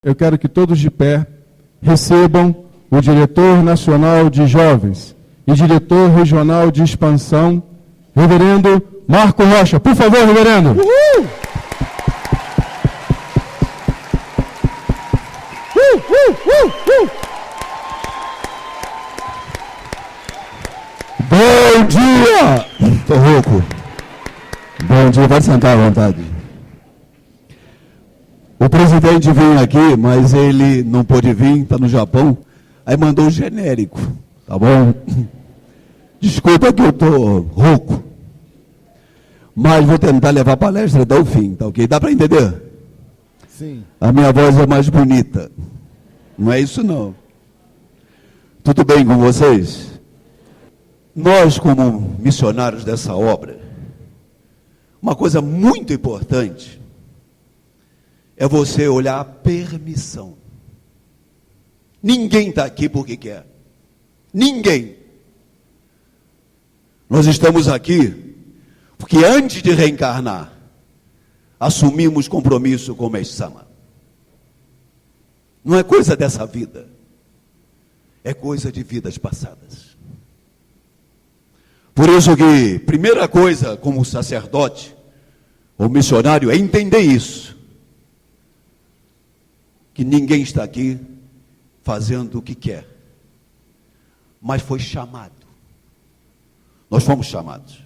Eu quero que todos de pé recebam o diretor nacional de jovens e diretor regional de expansão, reverendo Marco Rocha. Por favor, reverendo. Uhul! Bom dia! Tô rouco. Bom dia, pode sentar à vontade. O presidente veio aqui, mas ele não pôde vir, está no Japão, aí mandou um genérico, tá bom? Desculpa que eu tô rouco, mas vou tentar levar a palestra até o fim, tá ok? Dá para entender? Sim. A minha voz é mais bonita, não é isso não. Tudo bem com vocês? Nós, como missionários dessa obra, uma coisa muito importante é você olhar a permissão. Ninguém está aqui porque quer. Ninguém. Nós estamos aqui porque antes de reencarnar, assumimos compromisso com o Mestre-sama. Não é coisa dessa vida. É coisa de vidas passadas. Por isso que, primeira coisa, como sacerdote ou missionário, é entender isso. Que ninguém está aqui fazendo o que quer, mas foi chamado. Nós fomos chamados.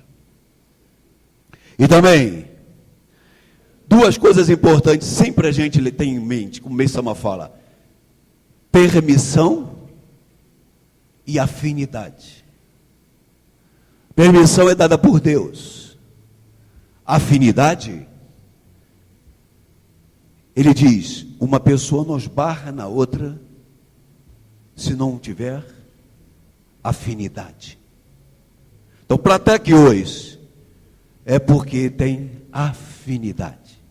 E também, duas coisas importantes, sempre a gente tem em mente, como o Mestre-sama fala: permissão e afinidade. Permissão é dada por Deus. Afinidade, ele diz, uma pessoa não esbarra na outra se não tiver afinidade. Então, para estar aqui hoje, é porque tem afinidade.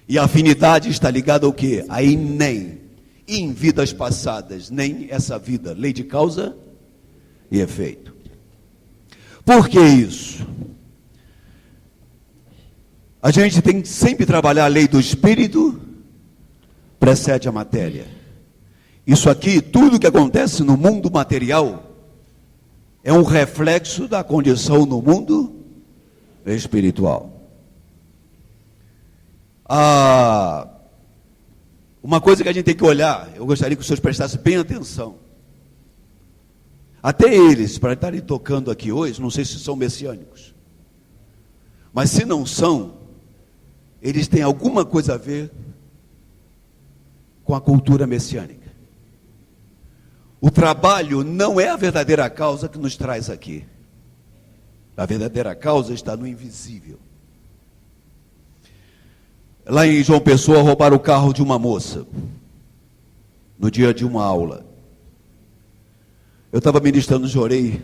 E a afinidade está ligada ao quê? Aí nem em vidas passadas, nem essa vida, lei de causa e efeito. Por que isso? A gente tem que sempre trabalhar a lei do espírito, precede a matéria. Isso aqui, tudo que acontece no mundo material, é um reflexo da condição no mundo espiritual. Uma coisa que a gente tem que olhar, eu gostaria que os senhores prestassem bem atenção. Até eles, para estarem tocando aqui hoje, não sei se são messiânicos, mas se não são, eles têm alguma coisa a ver com a cultura messiânica. O trabalho não é a verdadeira causa que nos traz aqui. A verdadeira causa está no invisível. Lá em João Pessoa, roubaram o carro de uma moça, no dia de uma aula. Eu estava ministrando, chorei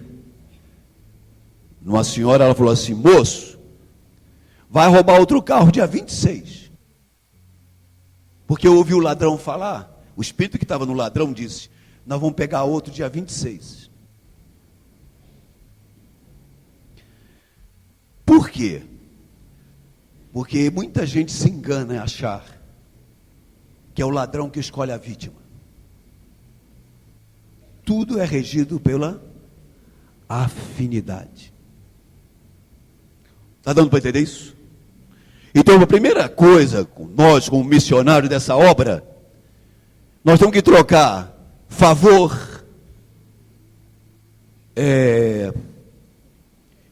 numa senhora, ela falou assim: moço, vai roubar outro carro dia 26. Porque eu ouvi o ladrão falar, o espírito que estava no ladrão disse: nós vamos pegar outro dia 26. Por quê? Porque muita gente se engana em achar que é o ladrão que escolhe a vítima. Tudo é regido pela afinidade. Está dando para entender isso? Então, a primeira coisa, nós como missionários dessa obra, nós temos que trocar favor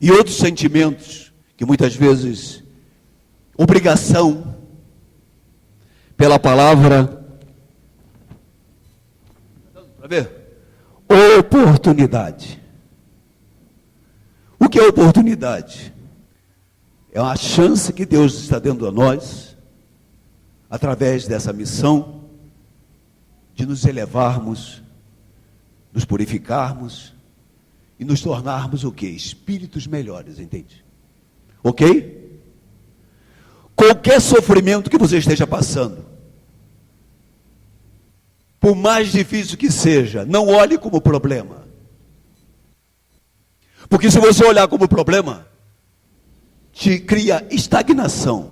e outros sentimentos, que muitas vezes, obrigação, pela palavra, para ver? Oportunidade. O que é oportunidade? É uma chance que Deus está dando a nós, através dessa missão, de nos elevarmos, nos purificarmos e nos tornarmos o quê? Espíritos melhores, entende? Ok? Qualquer sofrimento que você esteja passando, por mais difícil que seja, não olhe como problema. Porque se você olhar como problema, te cria estagnação.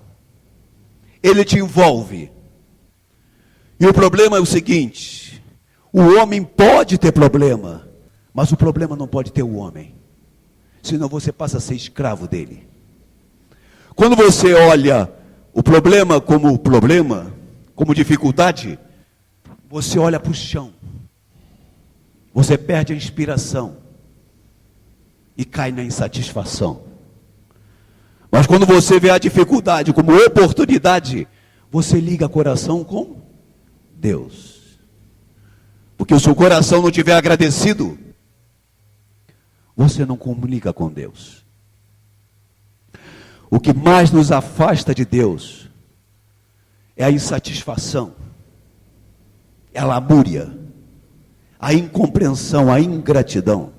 Ele te envolve. E o problema é o seguinte: o homem pode ter problema, mas o problema não pode ter o homem, senão você passa a ser escravo dele. Quando você olha o problema, como dificuldade, você olha para o chão, você perde a inspiração e cai na insatisfação. Mas quando você vê a dificuldade como oportunidade, você liga o coração com Deus. Porque se o coração não estiver agradecido, você não comunica com Deus. O que mais nos afasta de Deus é a insatisfação, é a lamúria, a incompreensão, a ingratidão.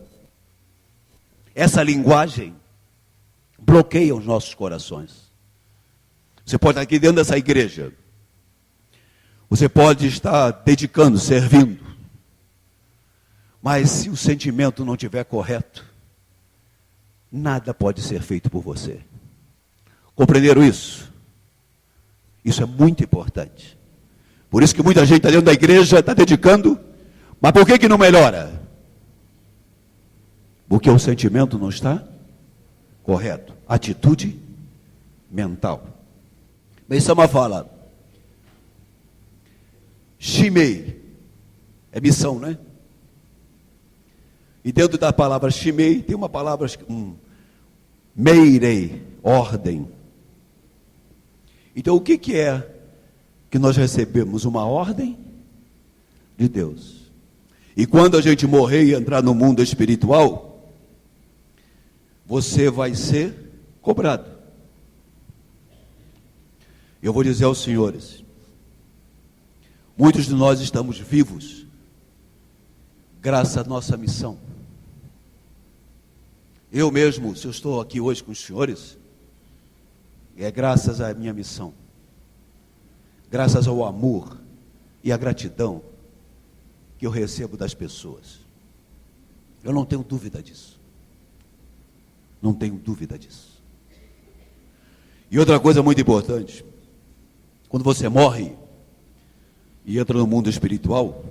Essa linguagem bloqueia os nossos corações. Você pode estar aqui dentro dessa igreja, você pode estar dedicando, servindo, mas se o sentimento não estiver correto, nada pode ser feito por você. Compreenderam isso? Isso é muito importante. Por isso que muita gente está dentro da igreja, está dedicando, mas por que não melhora? Porque o sentimento não está correto. Atitude mental. Bem, Sama fala, Shimei, é missão, né? E dentro da palavra Shimei, tem uma palavra, Meirei, ordem. Então o que é que nós recebemos? Uma ordem de Deus. E quando a gente morrer e entrar no mundo espiritual, você vai ser cobrado. Eu vou dizer aos senhores, muitos de nós estamos vivos graças à nossa missão. Eu mesmo, se eu estou aqui hoje com os senhores, é graças à minha missão, graças ao amor e à gratidão que eu recebo das pessoas. Eu não tenho dúvida disso. Não tenho dúvida disso. E outra coisa muito importante, quando você morre e entra no mundo espiritual,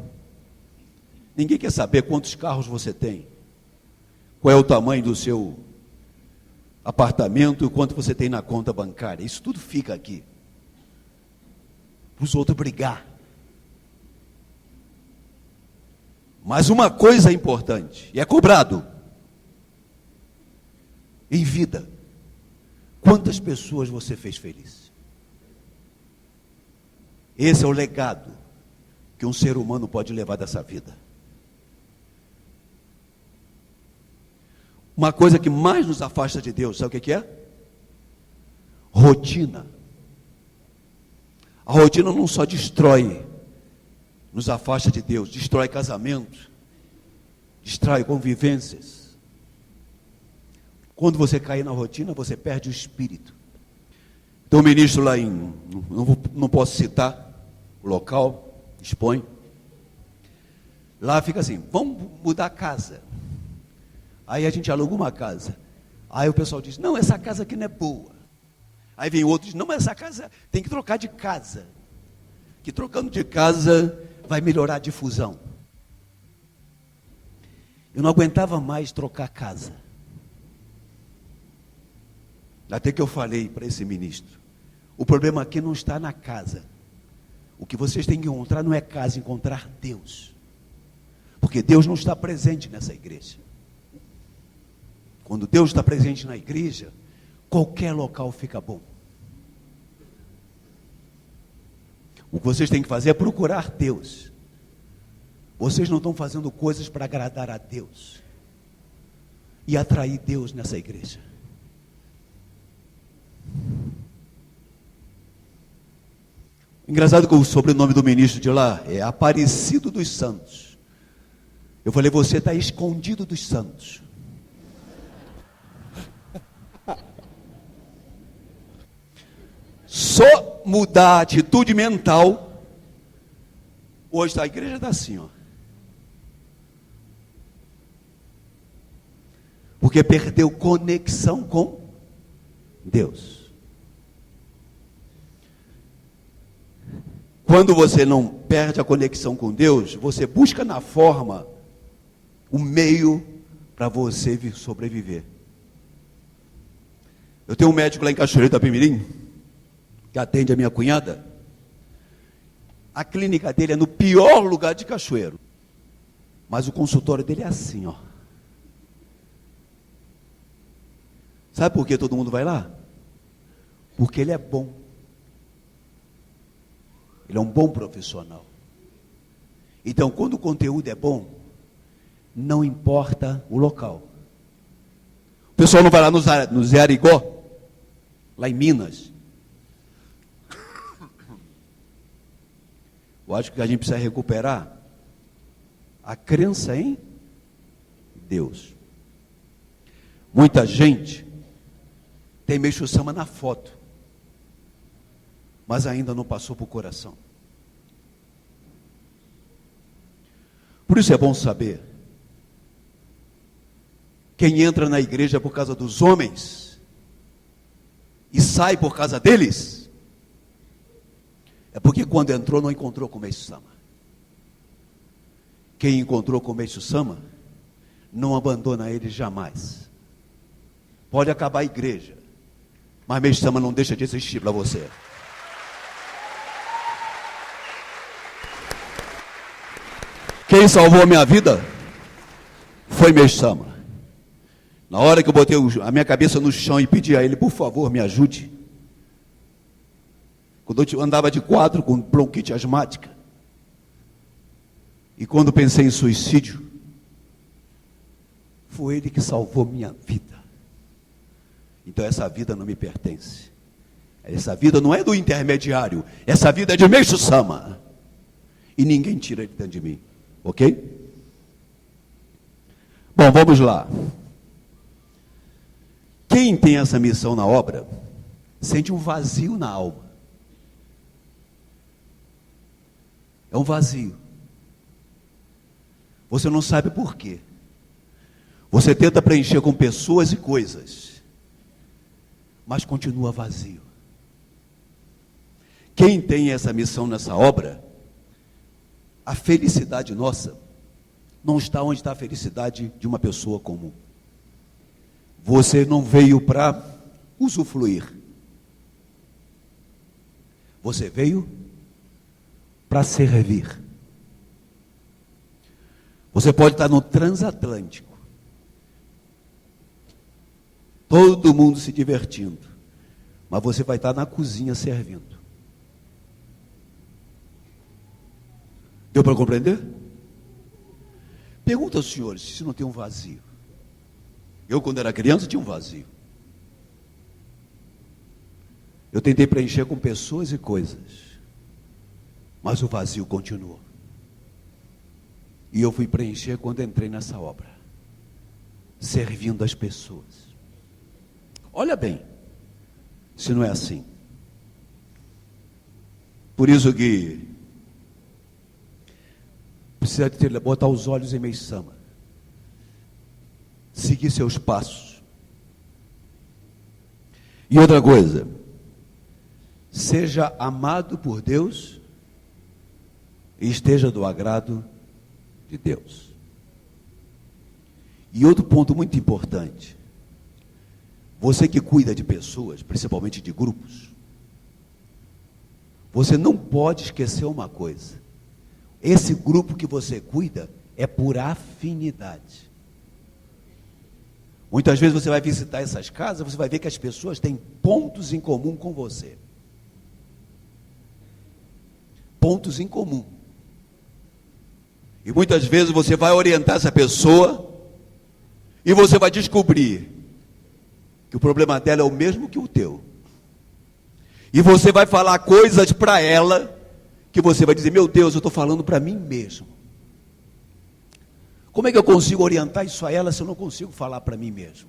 ninguém quer saber quantos carros você tem, qual é o tamanho do seu apartamento e quanto você tem na conta bancária. Isso tudo fica aqui para os outros brigar. Mas uma coisa importante, e é cobrado: em vida, quantas pessoas você fez feliz? Esse é o legado que um ser humano pode levar dessa vida. Uma coisa que mais nos afasta de Deus, sabe o que é? Rotina. A rotina não só destrói, nos afasta de Deus, destrói casamento, destrói convivências. Quando você cair na rotina, você perde o espírito. Então o ministro lá não posso citar o local, expõe. Lá fica assim, vamos mudar a casa. Aí a gente aluga uma casa. Aí o pessoal diz, não, essa casa aqui não é boa. Aí vem outro e diz, não, mas essa casa tem que trocar de casa. Que trocando de casa vai melhorar a difusão. Eu não aguentava mais trocar casa. Até que eu falei para esse ministro, o problema aqui não está na casa. O que vocês têm que encontrar não é casa, encontrar Deus. Porque Deus não está presente nessa igreja. Quando Deus está presente na igreja, qualquer local fica bom. O que vocês têm que fazer é procurar Deus. Vocês não estão fazendo coisas para agradar a Deus e atrair Deus nessa igreja. Engraçado que o sobrenome do ministro de lá é Aparecido dos Santos. Eu falei, você está escondido dos santos. Só mudar a atitude mental. Hoje a igreja está assim, ó. Porque perdeu conexão com Deus. Quando você não perde a conexão com Deus, você busca na forma o meio para você sobreviver. Eu tenho um médico lá em Cachoeiro da Pimirim, que atende a minha cunhada. A clínica dele é no pior lugar de Cachoeiro. Mas o consultório dele é assim, ó. Sabe por que todo mundo vai lá? Porque ele é bom. Ele é um bom profissional. Então, quando o conteúdo é bom, não importa o local. O pessoal não vai lá no Zé Arigó, lá em Minas. Eu acho que a gente precisa recuperar a crença em Deus. Muita gente tem Meixo Sama na foto, mas ainda não passou para o coração. Por isso é bom saber, quem entra na igreja por causa dos homens e sai por causa deles, é porque quando entrou não encontrou com Meixo Sama. Quem encontrou com Meixo Sama não abandona ele jamais. Pode acabar a igreja, mas Meixo Sama não deixa de existir para você. Quem salvou a minha vida foi Meixo Sama. Na hora que eu botei a minha cabeça no chão e pedi a ele, por favor, me ajude. Quando eu andava de quadro com bronquite asmática, e quando pensei em suicídio, foi ele que salvou minha vida. Então essa vida não me pertence. Essa vida não é do intermediário. Essa vida é de Meixo Sama. E ninguém tira ele dentro de mim. Ok? Bom, vamos lá. Quem tem essa missão na obra, sente um vazio na alma. É um vazio. Você não sabe por quê. Você tenta preencher com pessoas e coisas, mas continua vazio. Quem tem essa missão nessa obra, a felicidade nossa não está onde está a felicidade de uma pessoa comum. Você não veio para usufruir. Você veio para servir. Você pode estar no transatlântico, todo mundo se divertindo, mas você vai estar na cozinha servindo. Deu para compreender? Pergunta aos senhores se não tem um vazio. Eu, quando era criança, tinha um vazio. Eu tentei preencher com pessoas e coisas, mas o vazio continuou. E eu fui preencher quando entrei nessa obra, servindo as pessoas. Olha bem, se não é assim. Por isso que precisa botar os olhos em Meixo Sama, seguir seus passos. E outra coisa, seja amado por Deus e esteja do agrado de Deus. E outro ponto muito importante, você que cuida de pessoas, principalmente de grupos, você não pode esquecer uma coisa: esse grupo que você cuida é por afinidade. Muitas vezes você vai visitar essas casas, você vai ver que as pessoas têm pontos em comum com você. Pontos em comum. E muitas vezes você vai orientar essa pessoa e você vai descobrir que o problema dela é o mesmo que o teu. E você vai falar coisas para ela que você vai dizer: meu Deus, eu estou falando para mim mesmo. Como é que eu consigo orientar isso a ela se eu não consigo falar para mim mesmo?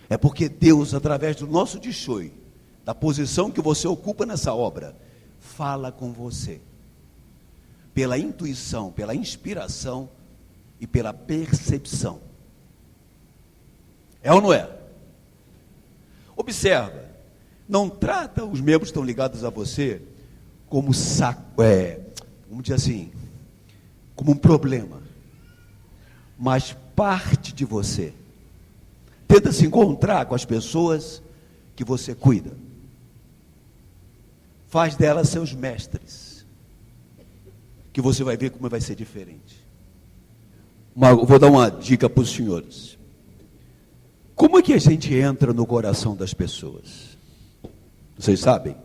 É porque Deus, através do nosso Dixoi, da posição que você ocupa nessa obra, fala com você. Pela intuição, pela inspiração e pela percepção. É ou não é? Observa, não trata os membros que estão ligados a você como vamos dizer assim, como um problema, mas parte de você. Tenta se encontrar com as pessoas que você cuida. Faz delas seus mestres, que você vai ver como vai ser diferente. Vou dar uma dica para os senhores. Como é que a gente entra no coração das pessoas? Vocês sabem?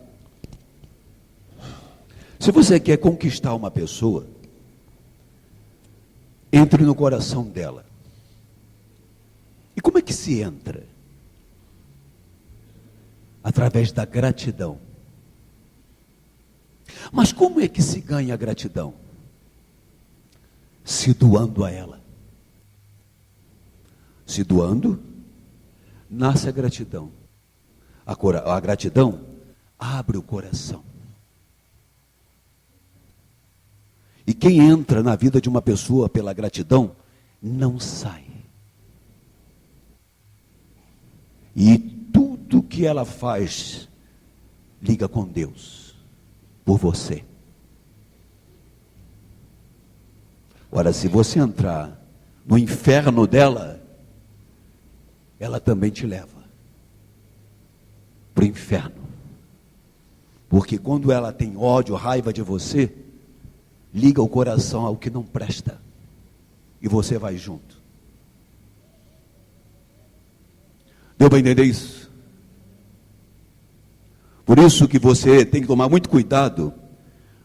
Se você quer conquistar uma pessoa, entre no coração dela. E como é que se entra? Através da gratidão. Mas como é que se ganha a gratidão? Se doando a ela. Se doando, nasce a gratidão. A gratidão abre o coração. E quem entra na vida de uma pessoa pela gratidão, não sai. E tudo que ela faz, liga com Deus, por você. Ora, se você entrar no inferno dela, ela também te leva para o inferno. Porque quando ela tem ódio, raiva de você, liga o coração ao que não presta. E você vai junto. Deu para entender isso? Por isso que você tem que tomar muito cuidado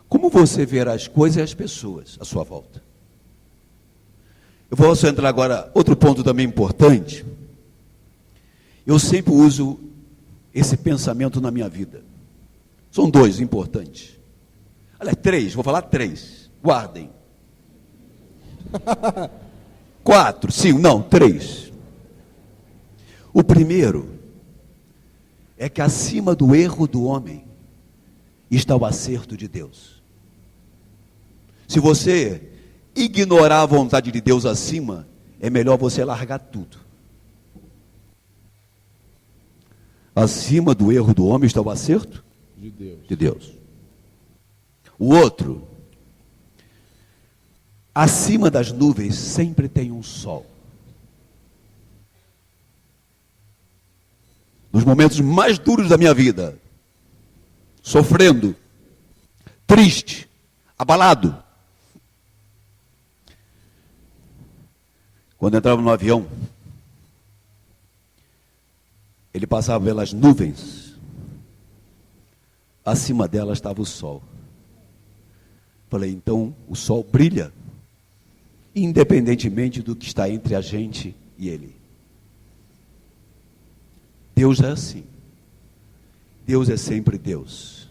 como você vê as coisas e as pessoas à sua volta. Eu vou só entrar agora, outro ponto também importante. Eu sempre uso esse pensamento na minha vida. São dois importantes. Olha, três, vou falar três. Guardem. 4, 5, não, 3. O primeiro é que acima do erro do homem está o acerto de Deus. Se você ignorar a vontade de Deus acima, é melhor você largar tudo. Acima do erro do homem está o acerto de Deus. O outro, acima das nuvens sempre tem um sol. Nos momentos mais duros da minha vida, sofrendo, triste, abalado, quando entrava no avião, ele passava pelas nuvens, acima dela estava o sol. Falei, então o sol brilha, independentemente do que está entre a gente e ele. Deus é assim. Deus é sempre Deus.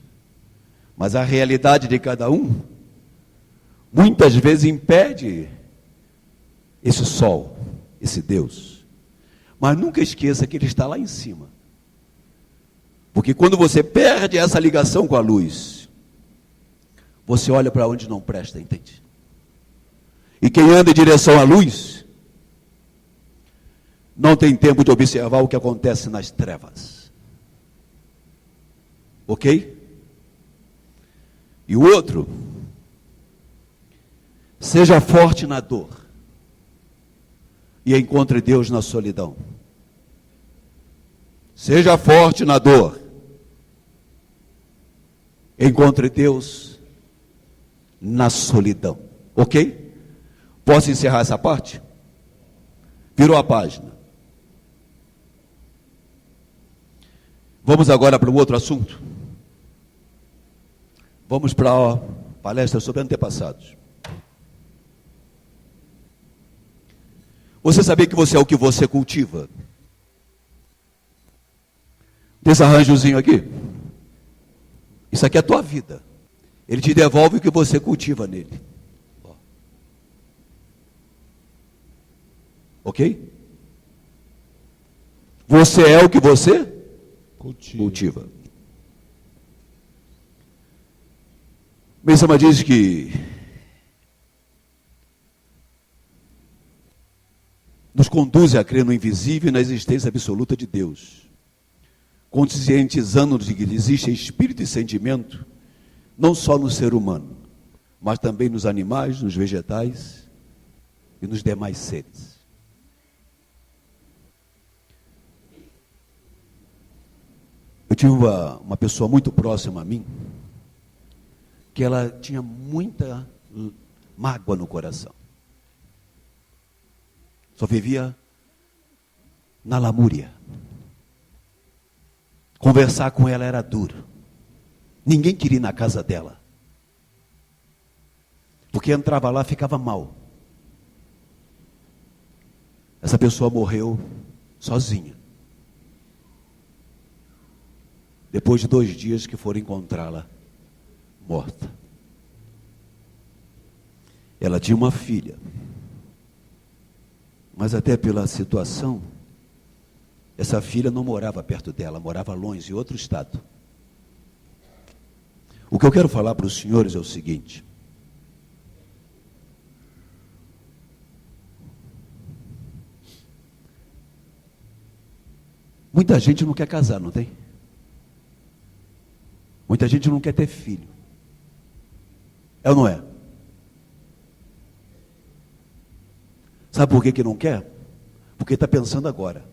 Mas a realidade de cada um, muitas vezes impede esse sol, esse Deus. Mas nunca esqueça que ele está lá em cima. Porque quando você perde essa ligação com a luz, você olha para onde não presta, entende? E quem anda em direção à luz, não tem tempo de observar o que acontece nas trevas. Ok? E o outro, seja forte na dor e encontre Deus na solidão. Seja forte na dor, encontre Deus na solidão. Ok? Posso encerrar essa parte? Virou a página. Vamos agora para um outro assunto. Vamos para a palestra sobre antepassados. Você sabia que você é o que você cultiva? Desse arranjozinho aqui. Isso aqui é a tua vida. Ele te devolve o que você cultiva nele. Ok? Você é o que você cultiva. Mesama diz que nos conduz a crer no invisível e na existência absoluta de Deus, conscientizando-nos de que existe espírito e sentimento não só no ser humano, mas também nos animais, nos vegetais e nos demais seres. Eu tive uma pessoa muito próxima a mim, que ela tinha muita mágoa no coração. Só vivia na lamúria. Conversar com ela era duro. Ninguém queria ir na casa dela. Porque entrava lá e ficava mal. Essa pessoa morreu sozinha. Depois de 2 dias que foram encontrá-la morta. Ela tinha uma filha. Mas até pela situação, essa filha não morava perto dela, morava longe, em outro estado. O que eu quero falar para os senhores é o seguinte. Muita gente não quer casar, não tem? Muita gente não quer ter filho. É ou não é? Sabe por que não quer? Porque está pensando agora.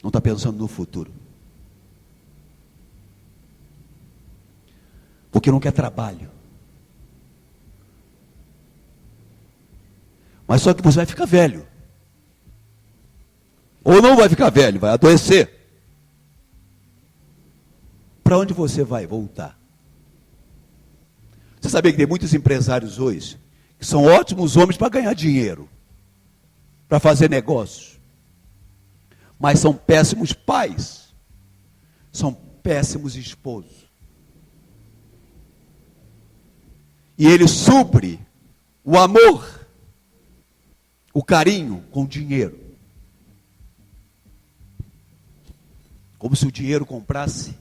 Não está pensando no futuro. Porque não quer trabalho. Mas só que você vai ficar velho. Ou não vai ficar velho, vai adoecer. Para onde você vai voltar? Você sabia que tem muitos empresários hoje que são ótimos homens para ganhar dinheiro, para fazer negócios, mas são péssimos pais, são péssimos esposos. E ele supre o amor, o carinho com dinheiro. Como se o dinheiro comprasse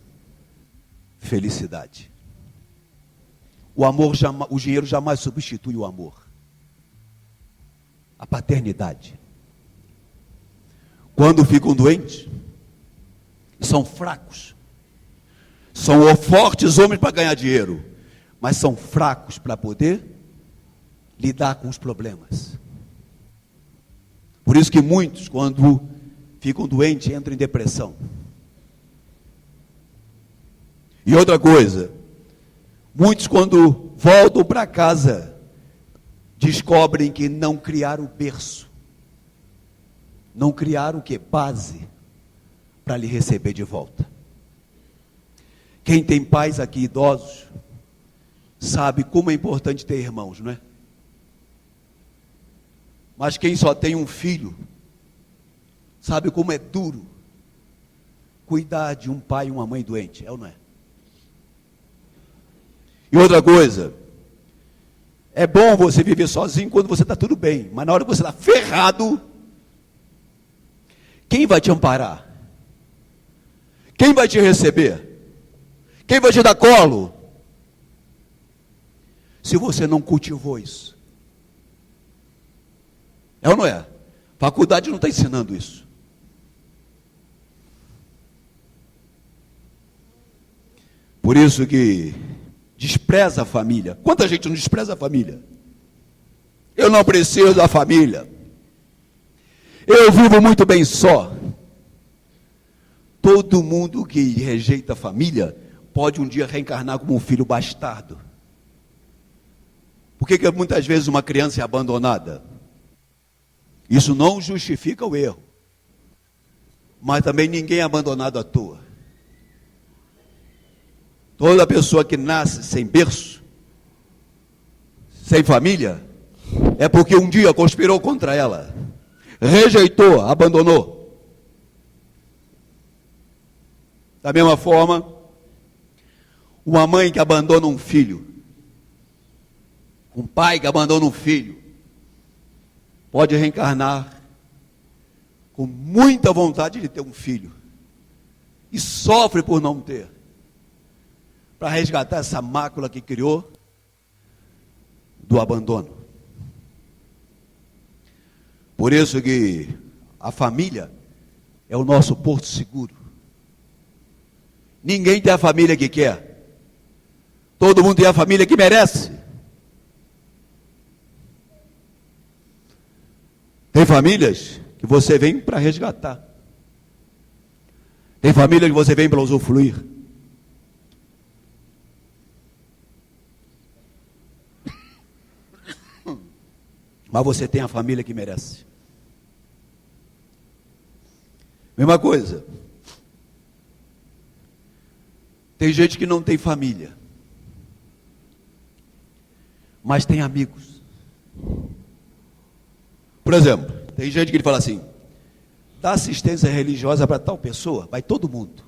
felicidade. O dinheiro jamais substitui o amor. A paternidade. Quando ficam doentes, são fracos. São fortes homens para ganhar dinheiro, mas são fracos para poder lidar com os problemas. Por isso que muitos, quando ficam doentes, entram em depressão. E outra coisa, muitos quando voltam para casa, descobrem que não criaram o berço. Não criaram o que? Base para lhe receber de volta. Quem tem pais aqui idosos, sabe como é importante ter irmãos, não é? Mas quem só tem um filho, sabe como é duro cuidar de um pai e uma mãe doente, é ou não é? E outra coisa, é bom você viver sozinho quando você está tudo bem, mas na hora que você está ferrado, quem vai te amparar? Quem vai te receber? Quem vai te dar colo? Se você não cultivou isso. É ou não é? Faculdade não está ensinando isso. Por isso que despreza a família. Quanta gente não despreza a família? Eu não preciso da família. Eu vivo muito bem só. Todo mundo que rejeita a família pode um dia reencarnar como um filho bastardo. Por que muitas vezes uma criança é abandonada? Isso não justifica o erro. Mas também ninguém é abandonado à toa. Toda pessoa que nasce sem berço, sem família, é porque um dia conspirou contra ela, rejeitou, abandonou. Da mesma forma, uma mãe que abandona um filho, um pai que abandona um filho, pode reencarnar com muita vontade de ter um filho, e sofre por não ter, para resgatar essa mácula que criou do abandono. Por isso que a família é o nosso porto seguro. Ninguém tem a família que quer. Todo mundo tem a família que merece. Tem famílias que você vem para resgatar. Tem famílias que você vem para usufruir. Mas você tem a família que merece. Mesma coisa. Tem gente que não tem família, mas tem amigos. Por exemplo, tem gente que ele fala assim: dá assistência religiosa para tal pessoa, vai todo mundo.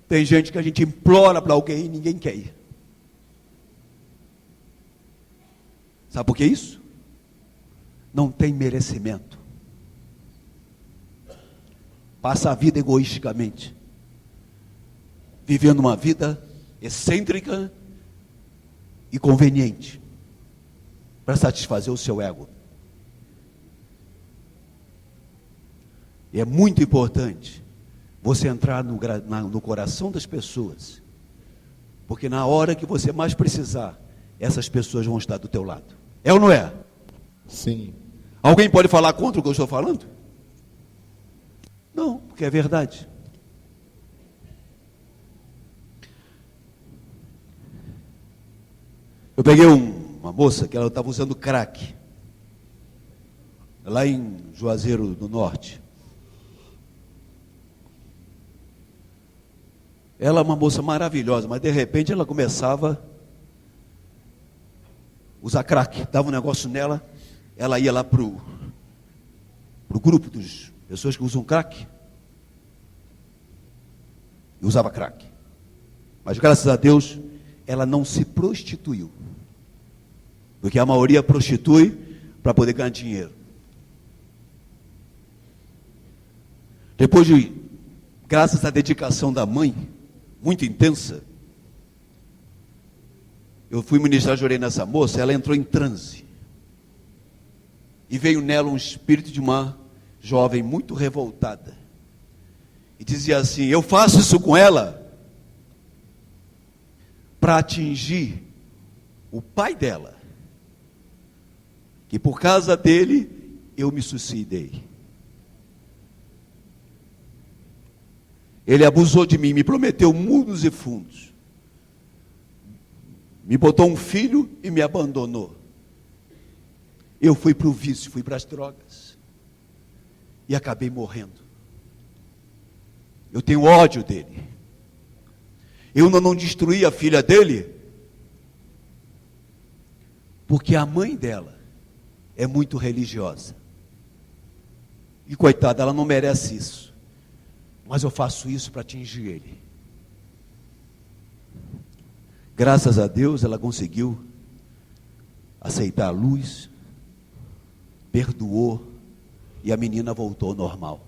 Tem gente que a gente implora para alguém e ninguém quer ir. Sabe por que isso? Não tem merecimento. Passa a vida egoisticamente, vivendo uma vida excêntrica e conveniente, para satisfazer o seu ego. E é muito importante você entrar no coração das pessoas, porque na hora que você mais precisar, essas pessoas vão estar do teu lado. É ou não é? Sim. Alguém pode falar contra o que eu estou falando? Não, porque é verdade. Eu peguei uma moça que ela estava usando crack, lá em Juazeiro do Norte. Ela é uma moça maravilhosa, mas de repente ela começava a usar crack. Dava um negócio nela, ela ia lá pro grupo das pessoas que usam crack e usava crack. Mas graças a Deus, ela não se prostituiu, porque a maioria prostitui para poder ganhar dinheiro. Depois de, graças à dedicação da mãe, muito intensa, eu fui ministrar, orei nessa moça, ela entrou em transe, e veio nela um espírito de uma jovem muito revoltada, e dizia assim: eu faço isso com ela para atingir o pai dela, que por causa dele eu me suicidei. Ele abusou de mim, me prometeu mundos e fundos, me botou um filho e me abandonou. Eu fui para o vício, fui para as drogas e acabei morrendo. Eu tenho ódio dele. Eu não destruí a filha dele, porque a mãe dela é muito religiosa. E coitada, ela não merece isso. Mas eu faço isso para atingir ele. Graças a Deus, ela conseguiu aceitar a luz, perdoou, e a menina voltou ao normal.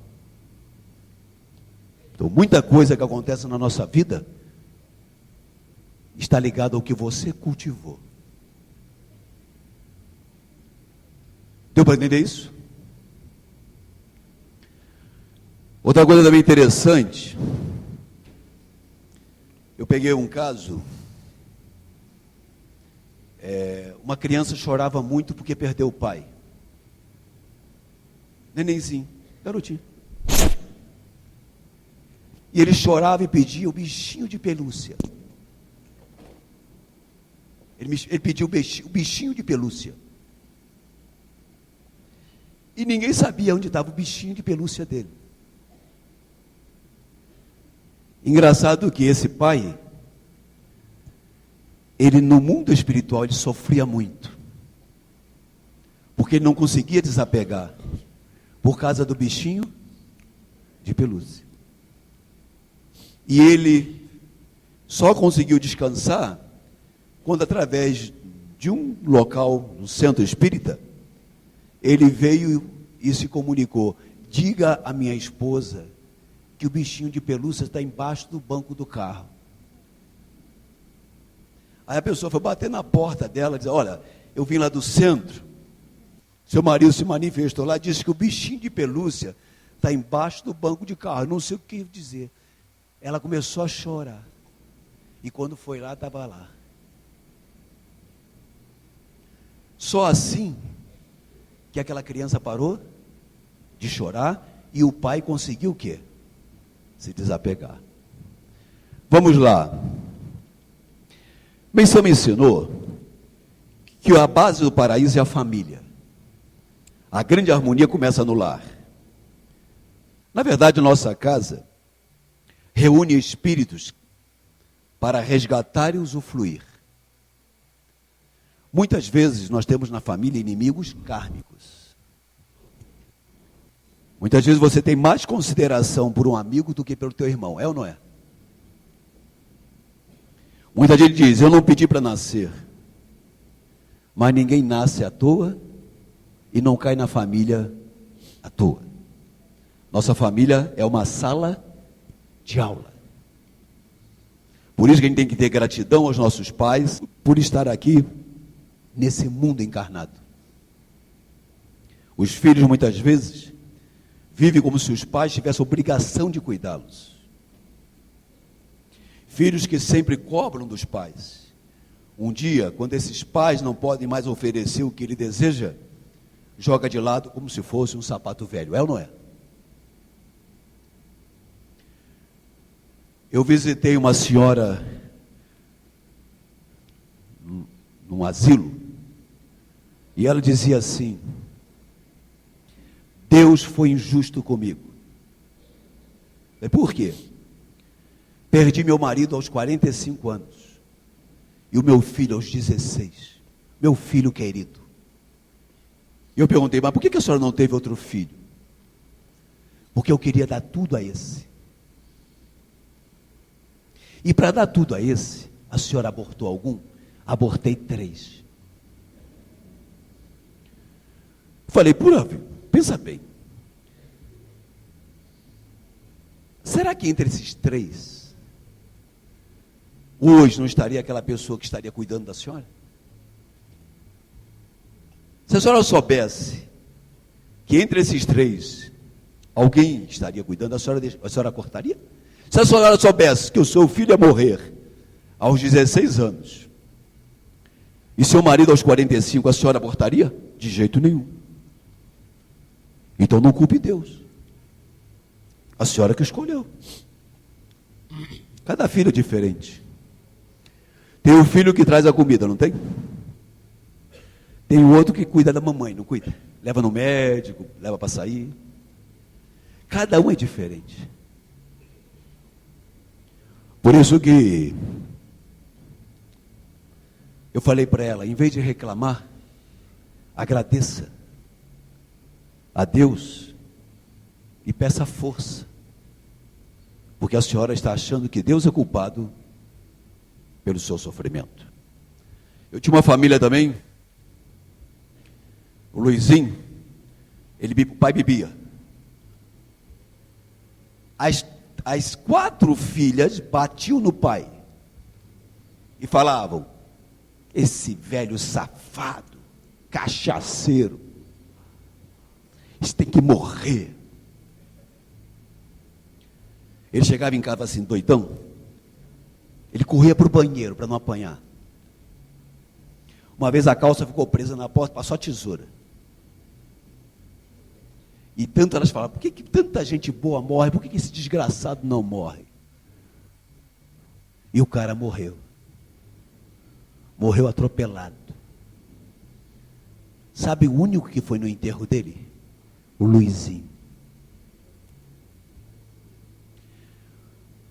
Então, muita coisa que acontece na nossa vida está ligada ao que você cultivou. Deu para entender isso? Outra coisa também interessante, eu peguei um caso, uma criança chorava muito porque perdeu o pai. Nenenzinho, garotinho. E ele chorava e pedia o bichinho de pelúcia. Ele pediu o bichinho de pelúcia. E ninguém sabia onde estava o bichinho de pelúcia dele. Engraçado que esse pai, ele no mundo espiritual, ele sofria muito. Porque ele não conseguia desapegar, por causa do bichinho de pelúcia. E ele só conseguiu descansar quando, através de um local, no centro espírita, ele veio e se comunicou: diga à minha esposa que o bichinho de pelúcia está embaixo do banco do carro. Aí a pessoa foi bater na porta dela e dizer: olha, eu vim lá do centro, seu marido se manifestou lá, disse que o bichinho de pelúcia está embaixo do banco de carro. Eu não sei o que dizer. Ela começou a chorar, e quando foi lá, estava lá. Só assim que aquela criança parou de chorar e o pai conseguiu o quê? Se desapegar. Vamos lá. Benção me ensinou que a base do paraíso é a família. A grande harmonia começa no lar. Na verdade, nossa casa reúne espíritos para resgatar e usufruir. Muitas vezes nós temos na família inimigos kármicos. Muitas vezes você tem mais consideração por um amigo do que pelo teu irmão, é ou não é? Muita gente diz, eu não pedi para nascer. Mas ninguém nasce à toa e não cai na família à toa. Nossa família é uma sala de aula. Por isso que a gente tem que ter gratidão aos nossos pais por estar aqui nesse mundo encarnado. Os filhos muitas vezes vivem como se os pais tivessem obrigação de cuidá-los. Filhos que sempre cobram dos pais. Um dia, quando esses pais não podem mais oferecer o que ele deseja, joga de lado como se fosse um sapato velho, é ou não é? Eu visitei uma senhora num asilo, e ela dizia assim, Deus foi injusto comigo. Por quê? Perdi meu marido aos 45 anos. E o meu filho aos 16. Meu filho querido. E eu perguntei, mas por que a senhora não teve outro filho? Porque eu queria dar tudo a esse. E para dar tudo a esse, a senhora abortou algum? Abortei 3. Falei, pensa bem. Será que entre esses 3, hoje não estaria aquela pessoa que estaria cuidando da senhora? Se a senhora soubesse que entre esses 3, alguém estaria cuidando, a senhora cortaria? Se a senhora soubesse que o seu filho ia morrer aos 16 anos, e seu marido aos 45, a senhora abortaria? De jeito nenhum. Então não culpe Deus. A senhora que escolheu. Cada filho é diferente. Tem um filho que traz a comida, não tem? Tem o outro que cuida da mamãe, não cuida? Leva no médico, leva para sair. Cada um é diferente. Por isso que eu falei para ela, em vez de reclamar, agradeça a Deus e peça força. Porque a senhora está achando que Deus é culpado pelo seu sofrimento. Eu tinha uma família também, o Luizinho, o pai bebia. As 4 filhas batiam no pai e falavam, esse velho safado, cachaceiro, isso tem que morrer. Ele chegava em casa assim, doidão, ele corria para o banheiro para não apanhar. Uma vez a calça ficou presa na porta, passou a tesoura. E tanto elas falavam, por que tanta gente boa morre? Por que esse desgraçado não morre? E o cara morreu. Morreu atropelado. Sabe o único que foi no enterro dele? O Luizinho.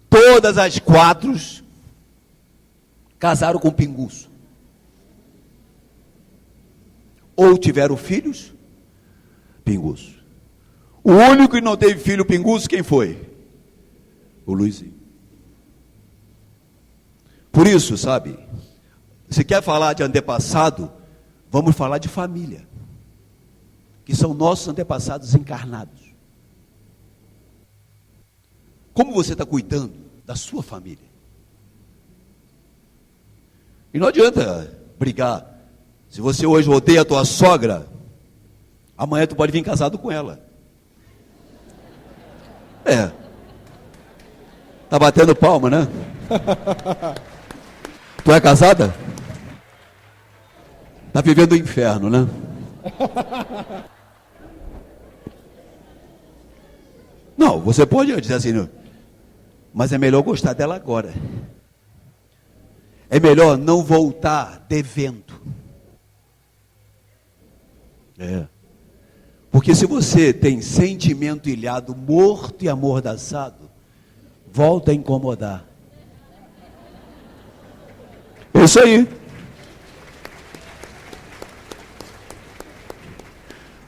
Todas as 4 casaram com pinguço. Ou tiveram filhos, pinguço. O único que não teve filho pinguço, quem foi? O Luizinho. Por isso, sabe, se quer falar de antepassado, vamos falar de família, que são nossos antepassados encarnados. Como você está cuidando da sua família? E não adianta brigar. Se você hoje odeia a tua sogra, amanhã tu pode vir casado com ela. Tá batendo palma, né? Tu é casada? Tá vivendo o inferno, né? Não, você pode dizer assim, não, mas é melhor gostar dela agora. É melhor não voltar devendo. Porque se você tem sentimento ilhado, morto e amordaçado, volta a incomodar. É isso aí.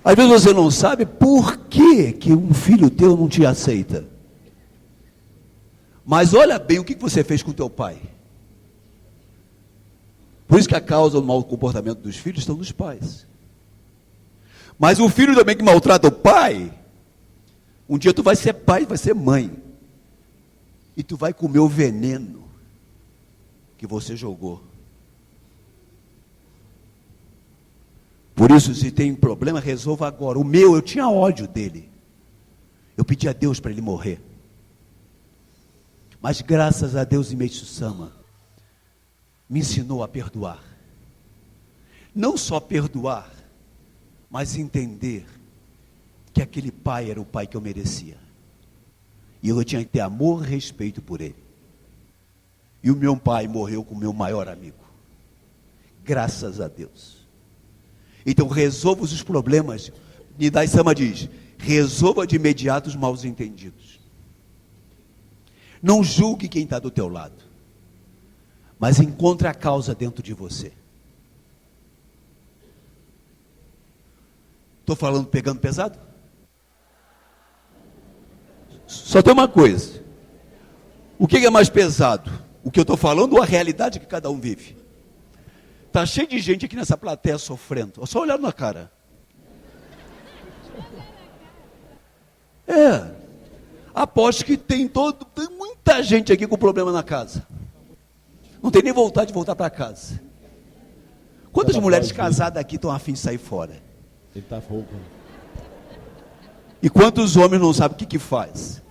Às vezes você não sabe por que um filho teu não te aceita. Mas olha bem o que você fez com teu pai. Por isso que a causa do mau comportamento dos filhos estão nos pais. Mas o filho também que maltrata o pai, um dia tu vai ser pai, vai ser mãe. E tu vai comer o veneno que você jogou. Por isso, se tem problema, resolva agora. O meu, eu tinha ódio dele. Eu pedi a Deus para ele morrer. Mas graças a Deus, Imeitu Sama me ensinou a perdoar. Não só perdoar, mas entender que aquele pai era o pai que eu merecia. E eu tinha que ter amor e respeito por ele. E o meu pai morreu com o meu maior amigo. Graças a Deus. Então resolva os problemas. Nidai Sama diz, resolva de imediato os maus entendidos. Não julgue quem está do teu lado, mas encontre a causa dentro de você. Estou falando pegando pesado? Só tem uma coisa. O que é mais pesado? O que eu estou falando ou a realidade que cada um vive? Está cheio de gente aqui nessa plateia sofrendo. Só olhar na cara. Aposto que tem muita gente aqui com problema na casa. Não tem nem vontade de voltar para casa. Quantas mulheres casadas aqui estão a fim de sair fora? Ele tá rouco. E quantos homens não sabem o que faz?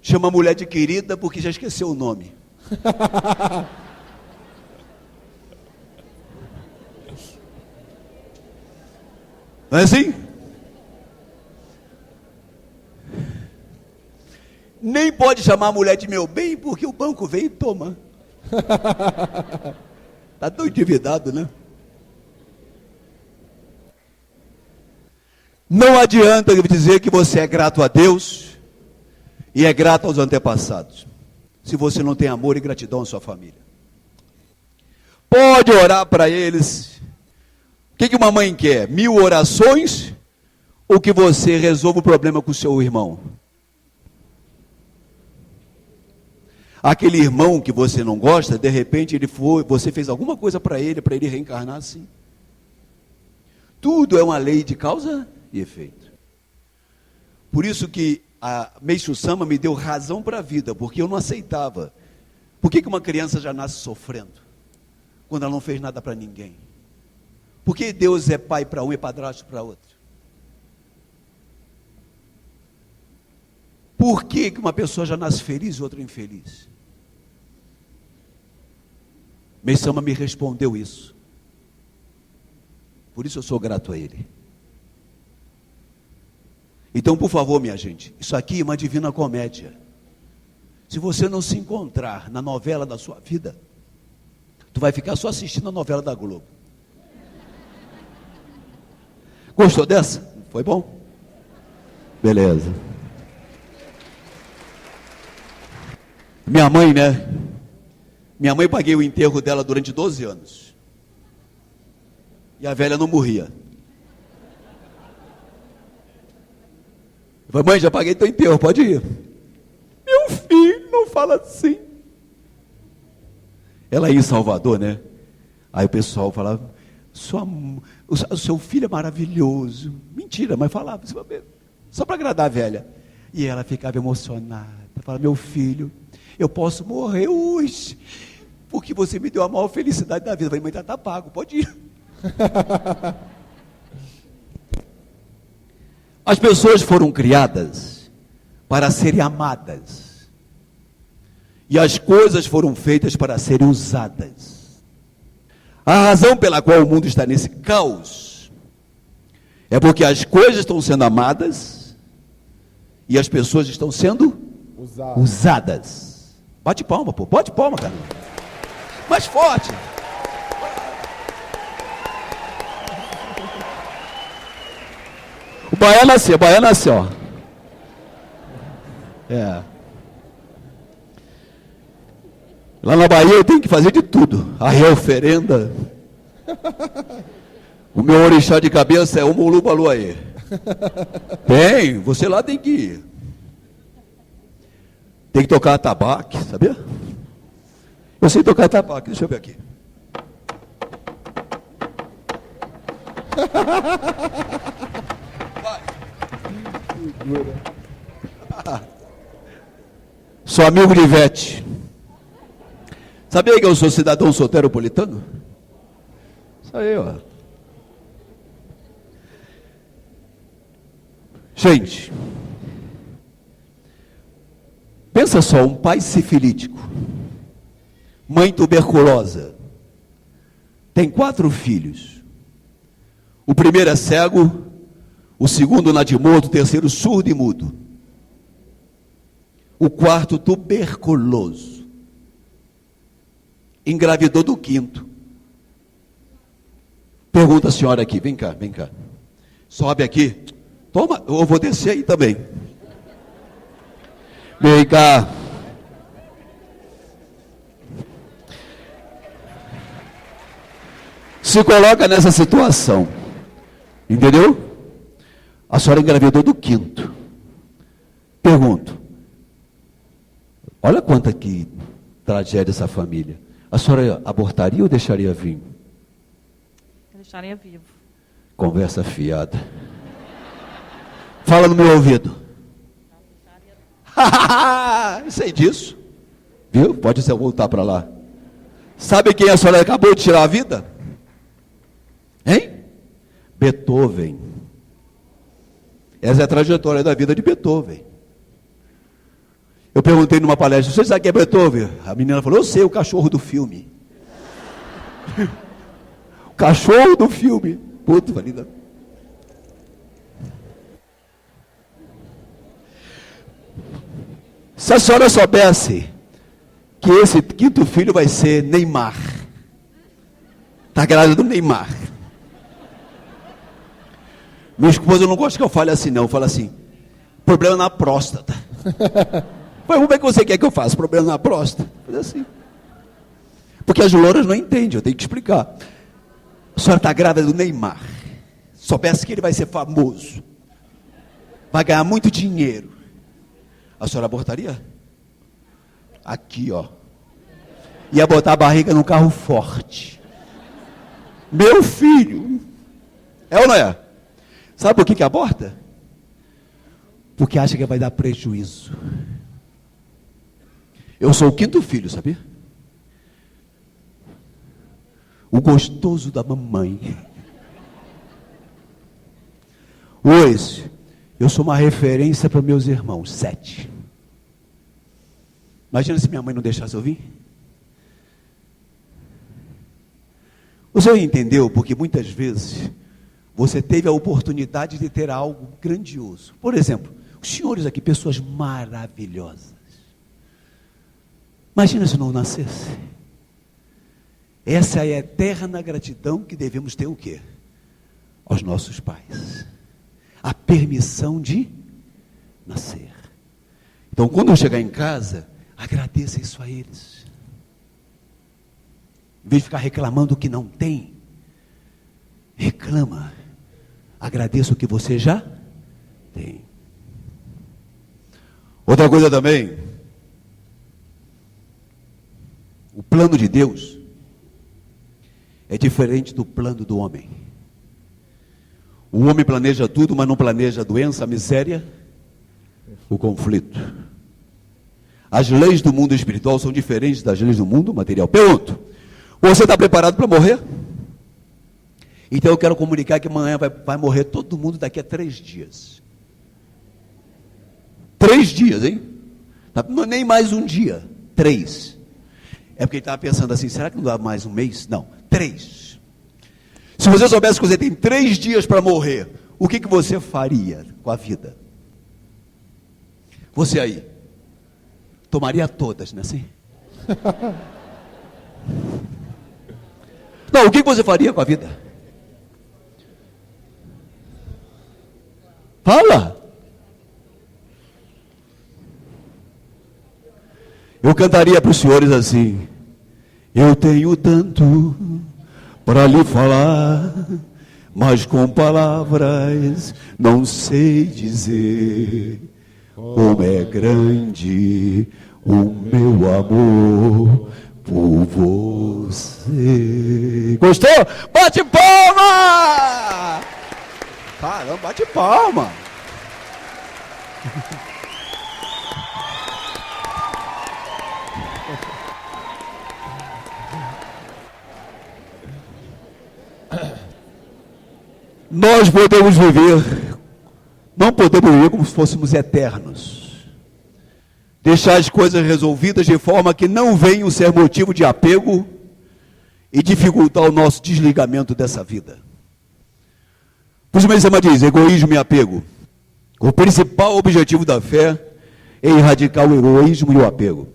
Chama a mulher de querida porque já esqueceu o nome. Não é assim? Nem pode chamar a mulher de meu bem porque o banco vem e toma. Está tão endividado, né? Não adianta dizer que você é grato a Deus e é grato aos antepassados, se você não tem amor e gratidão à sua família. Pode orar para eles. O que uma mãe quer? 1000 orações ou que você resolva o problema com o seu irmão? Aquele irmão que você não gosta, de repente você fez alguma coisa para ele reencarnar assim. Tudo é uma lei de causa e efeito. Por isso que a Meishu Sama me deu razão para a vida, porque eu não aceitava. Por que uma criança já nasce sofrendo, quando ela não fez nada para ninguém? Por que Deus é pai para um e padrasto para outro? Por que uma pessoa já nasce feliz e outra infeliz? Meishu Sama me respondeu isso. Por isso eu sou grato a ele. Então, por favor, minha gente, isso aqui é uma divina comédia. Se você não se encontrar na novela da sua vida, tu vai ficar só assistindo a novela da Globo. Gostou dessa? Foi bom? Beleza. Minha mãe, né? Minha mãe, paguei o enterro dela durante 12 anos. E a velha não morria. Eu falei, mãe, já paguei teu enterro, pode ir. Meu filho, não fala assim. Ela ia em Salvador, né? Aí o pessoal falava, o seu filho é maravilhoso. Mentira, mas falava, só para agradar a velha. E ela ficava emocionada. Falava, meu filho, eu posso morrer hoje, porque você me deu a maior felicidade da vida. Eu falei, mãe, tá pago, pode ir. As pessoas foram criadas para serem amadas. E as coisas foram feitas para serem usadas. A razão pela qual o mundo está nesse caos É porque as coisas estão sendo amadas e as pessoas estão sendo usadas. Bate palma, pô. Bate palma, cara. Mais forte. O baiano nasceu, ó. Lá na Bahia eu tenho que fazer de tudo. Arrear oferenda. O meu orixá de cabeça é o Mulubaluaê. Tem, você lá tem que ir. Tem que tocar atabaque, sabia? Eu sei tocar atabaque, deixa eu ver aqui. Vai. Sou amigo de Ivete. Sabia que eu sou cidadão soteropolitano? Isso aí, ó. Gente, pensa só, um pai sifilítico, mãe tuberculosa, tem 4 filhos. O primeiro é cego, o segundo nadimodo, o terceiro surdo e mudo. O quarto tuberculoso. Engravidou do 5º. Pergunta a senhora aqui, vem cá. Sobe aqui. Toma, eu vou descer aí também. Vem cá. Se coloca nessa situação. Entendeu? A senhora engravidou do 5º. Pergunto. Olha quanta que tragédia essa família. A senhora abortaria ou deixaria vir? Eu deixaria vivo. Conversa fiada. Fala no meu ouvido. Sei disso. Viu? Pode ser voltar para lá. Sabe quem a senhora acabou de tirar a vida? Hein? Beethoven. Essa é a trajetória da vida de Beethoven. Eu perguntei numa palestra, você sabe quem é Beethoven? A menina falou, eu sei, o cachorro do filme. O cachorro do filme. Puta, valida. Se a senhora soubesse que esse 5º filho vai ser Neymar. Está grávida do Neymar. Minha esposa não gosta que eu fale assim, não. Eu falo assim, problema na próstata. Mas como é que você quer que eu faça? Problema na próstata? Faz assim. Porque as louras não entendem, eu tenho que explicar. A senhora está grávida do Neymar. Soubesse que ele vai ser famoso. Vai ganhar muito dinheiro. A senhora abortaria? Aqui, ó. Ia botar a barriga num carro forte. Meu filho. É ou não é? Sabe por que aborta? Porque acha que vai dar prejuízo. Eu sou o 5º filho, sabia? O gostoso da mamãe. Hoje, eu sou uma referência para meus irmãos, 7. Imagina se minha mãe não deixasse eu vir. O senhor entendeu? Porque muitas vezes você teve a oportunidade de ter algo grandioso. Por exemplo, os senhores aqui, pessoas maravilhosas. Imagina se não nascesse. Essa é a eterna gratidão que devemos ter o quê? Aos nossos pais. A permissão de nascer. Então, quando eu chegar em casa, agradeça isso a eles. Em vez de ficar reclamando o que não tem, reclama. Agradeça o que você já tem. Outra coisa também. O plano de Deus é diferente do plano do homem. O homem planeja tudo, mas não planeja a doença, a miséria, o conflito. As leis do mundo espiritual são diferentes das leis do mundo material. Pergunto, você está preparado para morrer? Então eu quero comunicar que amanhã vai morrer todo mundo daqui a 3 dias. 3 dias, hein? Nem mais um dia. 3. É porque ele estava pensando assim, será que não dá mais um mês? Não, 3. Se você soubesse que você tem 3 dias para morrer, o que você faria com a vida? Você aí, tomaria todas, não é assim? Não, o que você faria com a vida? Fala! Eu cantaria para os senhores assim: eu tenho tanto para lhe falar, mas com palavras não sei dizer como é grande o meu amor por você. Gostou? Bate palma! Caramba, bate palma! Nós podemos viver, não podemos viver como se fôssemos eternos. Deixar as coisas resolvidas de forma que não venham ser motivo de apego e dificultar o nosso desligamento dessa vida. Por isso mesmo diz, egoísmo e apego. O principal objetivo da fé é erradicar o egoísmo e o apego.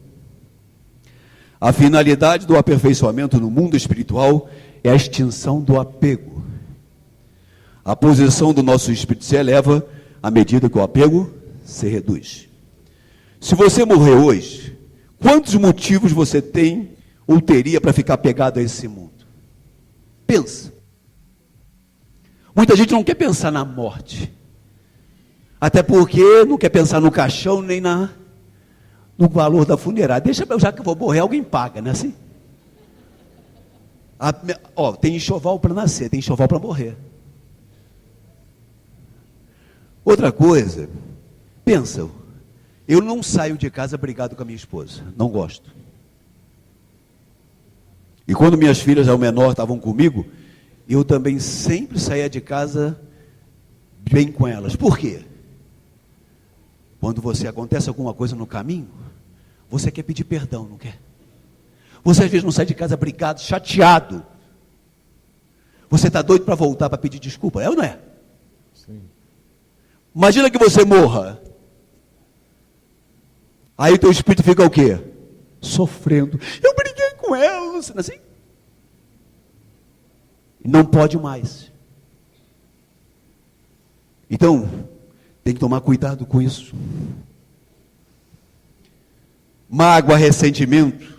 A finalidade do aperfeiçoamento no mundo espiritual é a extinção do apego. A posição do nosso espírito se eleva à medida que o apego se reduz. Se você morrer hoje, quantos motivos você tem ou teria para ficar pegado a esse mundo? Pensa. Muita gente não quer pensar na morte. Até porque não quer pensar no caixão nem no valor da funerária. Deixa eu, já que eu vou morrer, alguém paga, não é assim? Tem enxoval para nascer, tem enxoval para morrer. Outra coisa, pensa, eu não saio de casa brigado com a minha esposa, não gosto. E quando minhas filhas ao menor estavam comigo, eu também sempre saía de casa bem com elas. Por quê? Quando acontece alguma coisa no caminho, você quer pedir perdão, não quer? Você às vezes não sai de casa brigado, chateado. Você está doido para voltar para pedir desculpa, é ou não é? Sim. Imagina que você morra. Aí o teu espírito fica o quê? Sofrendo. Eu briguei com ela, não sei assim. Não pode mais. Então, tem que tomar cuidado com isso. Mágoa, ressentimento.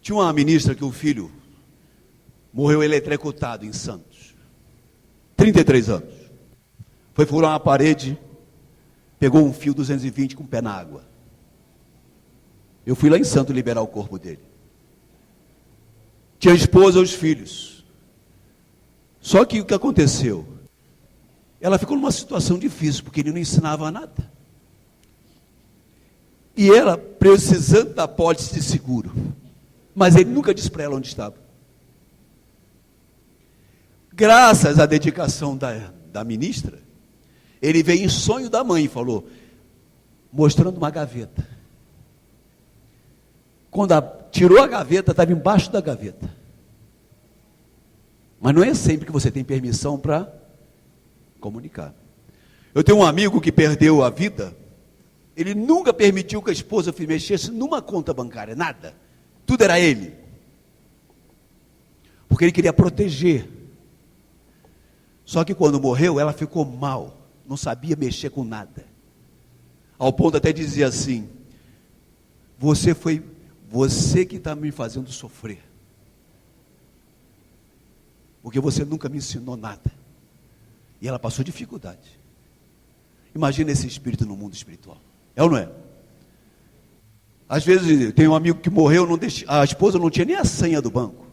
Tinha uma ministra que o filho morreu eletrocutado em Santos. 33 anos. Foi furar uma parede, pegou um fio 220 com o pé na água. Eu fui lá em Santos liberar o corpo dele. Tinha a esposa e os filhos. Só que o que aconteceu? Ela ficou numa situação difícil, porque ele não ensinava nada. E ela precisando da pólice de seguro. Mas ele nunca disse para ela onde estava. Graças à dedicação da ministra, ele veio em sonho da mãe e falou, mostrando uma gaveta. Quando tirou a gaveta, estava embaixo da gaveta. Mas não é sempre que você tem permissão para comunicar. Eu tenho um amigo que perdeu a vida, ele nunca permitiu que a esposa mexesse numa conta bancária, nada. Tudo era ele. Porque ele queria proteger. Só que quando morreu, ela ficou mal. Não sabia mexer com nada. Ao ponto até dizia assim, você que está me fazendo sofrer. Porque você nunca me ensinou nada. E ela passou dificuldade. Imagina esse espírito no mundo espiritual. É ou não é? Às vezes tem um amigo que morreu, a esposa não tinha nem a senha do banco.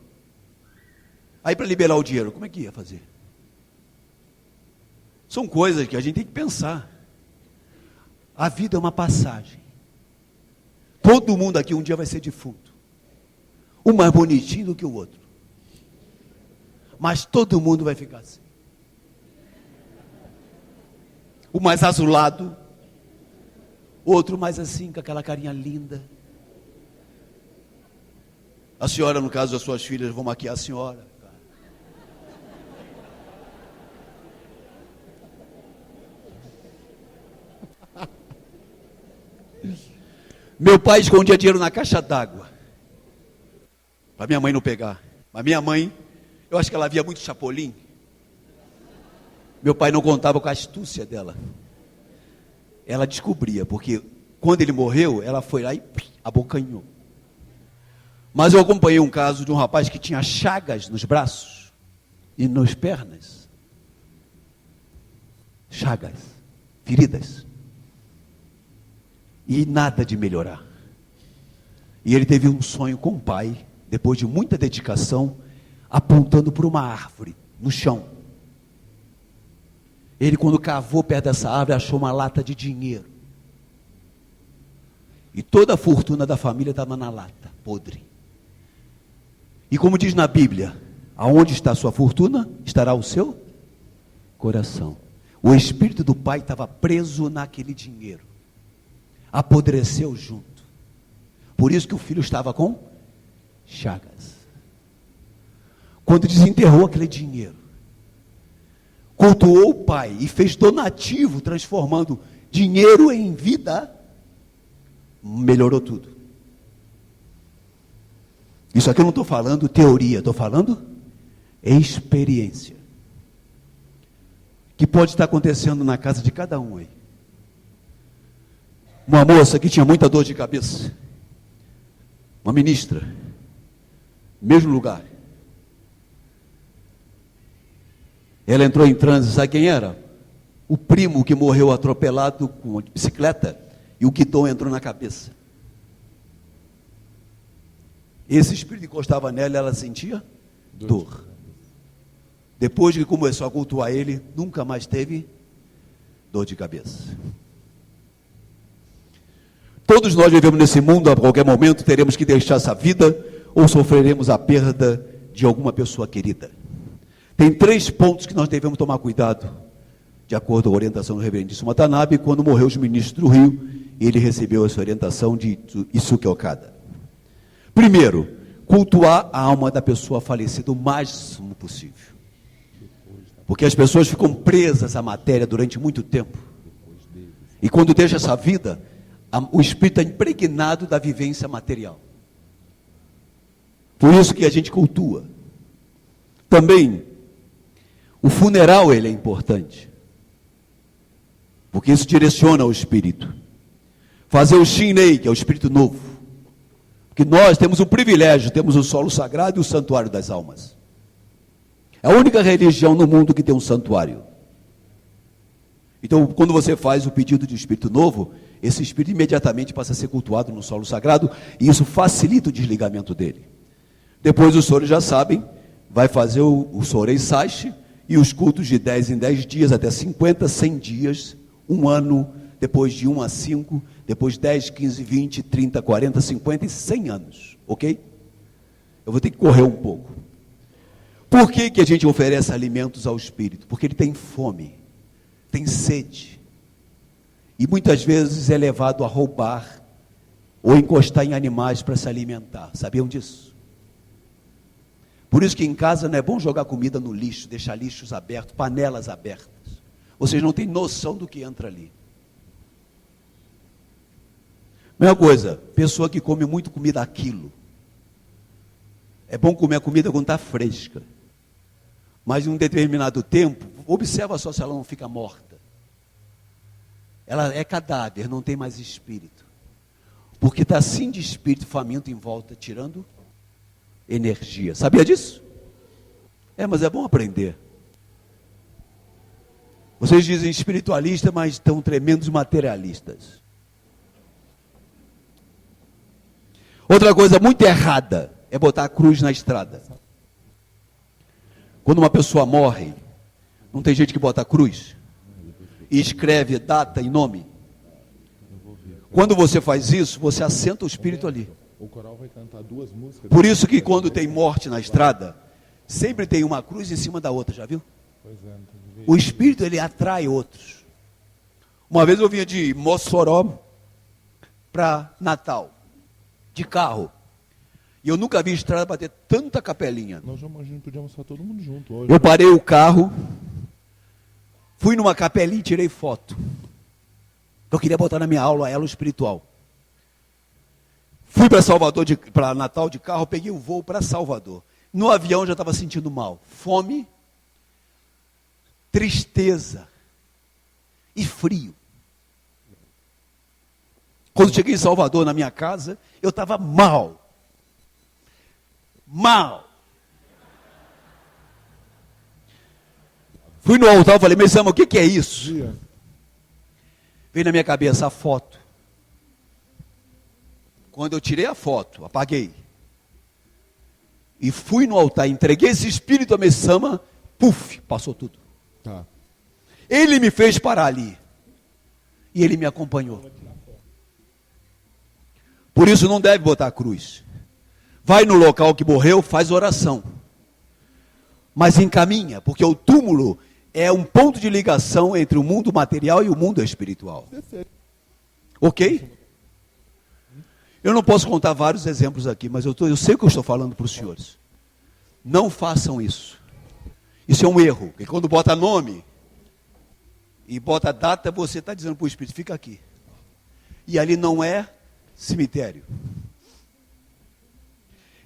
Aí para liberar o dinheiro, como é que ia fazer? São coisas que a gente tem que pensar. A vida é uma passagem. Todo mundo aqui um dia vai ser defunto. Um mais bonitinho do que o outro. Mas todo mundo vai ficar assim. O mais azulado, outro mais assim, com aquela carinha linda. A senhora, no caso das suas filhas, vão maquiar a senhora. Meu pai escondia dinheiro na caixa d'água, para minha mãe não pegar. Mas minha mãe, eu acho que ela via muito Chapolin. Meu pai não contava com a astúcia dela. Ela descobria, porque quando ele morreu, ela foi lá e abocanhou. Mas eu acompanhei um caso de um rapaz que tinha chagas nos braços e nas pernas. Chagas, feridas. E nada de melhorar. E ele teve um sonho com o pai, depois de muita dedicação, apontando para uma árvore, no chão. Ele, quando cavou perto dessa árvore, achou uma lata de dinheiro. E toda a fortuna da família estava na lata, podre. E como diz na Bíblia, aonde está a sua fortuna, estará o seu coração. O espírito do pai estava preso naquele dinheiro. Apodreceu junto. Por isso que o filho estava com chagas. Quando desenterrou aquele dinheiro, cultuou o pai e fez donativo, transformando dinheiro em vida, melhorou tudo. Isso aqui eu não estou falando teoria, estou falando experiência. Que pode estar acontecendo na casa de cada um aí. Uma moça que tinha muita dor de cabeça, uma ministra, mesmo lugar. Ela entrou em transe, sabe quem era? O primo que morreu atropelado com bicicleta e o guidão entrou na cabeça. Esse espírito encostava nela e ela sentia dor. Depois que começou a cultuar ele, nunca mais teve dor de cabeça. Todos nós vivemos nesse mundo, a qualquer momento teremos que deixar essa vida ou sofreremos a perda de alguma pessoa querida. Tem 3 pontos que nós devemos tomar cuidado, de acordo com a orientação do reverendíssimo Watanabe. Quando morreu os ministros do Rio, ele recebeu essa orientação de Isuke Okada. Primeiro, cultuar a alma da pessoa falecida o máximo possível. Porque as pessoas ficam presas à matéria durante muito tempo. E quando deixa essa vida, o espírito é impregnado da vivência material. Por isso que a gente cultua. Também, o funeral ele é importante. Porque isso direciona o espírito. Fazer o Shinrei, que é o espírito novo. Porque nós temos um privilégio, temos o solo sagrado e o santuário das almas. É a única religião no mundo que tem um santuário. Então, quando você faz o pedido de espírito novo, esse espírito imediatamente passa a ser cultuado no solo sagrado, e isso facilita o desligamento dele. Depois, os senhores já sabem, vai fazer o Sorei Sashi, e os cultos de 10 em 10 dias, até 50, 100 dias, 1 ano, depois de 1 a 5, depois 10, 15, 20, 30, 40, 50 e 100 anos, ok? Eu vou ter que correr um pouco. Por que que a gente oferece alimentos ao espírito? Porque ele tem fome, tem sede, e muitas vezes é levado a roubar, ou encostar em animais para se alimentar, sabiam disso? Por isso que em casa não é bom jogar comida no lixo, deixar lixos abertos, panelas abertas. Vocês não têm noção do que entra ali. Mesma coisa, pessoa que come muito comida a quilo. É bom comer a comida quando está fresca. Mas em um determinado tempo, observa só se ela não fica morta. Ela é cadáver, não tem mais espírito. Porque está assim de espírito faminto em volta, tirando energia. Sabia disso? Mas é bom aprender. Vocês dizem espiritualista, mas estão tremendos materialistas. Outra coisa muito errada é botar a cruz na estrada. Quando uma pessoa morre, não tem gente que bota a cruz e escreve data e nome. Quando você faz isso, você assenta o espírito ali. O coral vai cantar 2 músicas. Por isso que quando tem morte na estrada, sempre tem uma cruz em cima da outra, já viu? Pois é, não tem jeito. O espírito, ele atrai outros. Uma vez eu vinha de Mossoró para Natal, de carro. E eu nunca vi estrada para ter tanta capelinha. Nós já podíamos estar todo mundo junto hoje. Eu parei o carro, fui numa capelinha e tirei foto. Eu queria botar na minha aula elo espiritual. Fui para Salvador, para Natal de carro, peguei o voo para Salvador. No avião já estava sentindo mal. Fome, tristeza e frio. Quando cheguei em Salvador, na minha casa, eu estava mal. Mal. Fui no altar e falei, mas Sama, o que é isso? Veio na minha cabeça a foto. Quando eu tirei a foto, apaguei. E fui no altar, entreguei esse espírito a Messama, puf, passou tudo. Tá. Ele me fez parar ali. E ele me acompanhou. Por isso não deve botar a cruz. Vai no local que morreu, faz oração. Mas encaminha, porque o túmulo é um ponto de ligação entre o mundo material e o mundo espiritual. Ok? Eu não posso contar vários exemplos aqui, mas eu sei o que eu estou falando para os senhores. Não façam isso. Isso é um erro, porque quando bota nome e bota data, você está dizendo para o Espírito, fica aqui. E ali não é cemitério.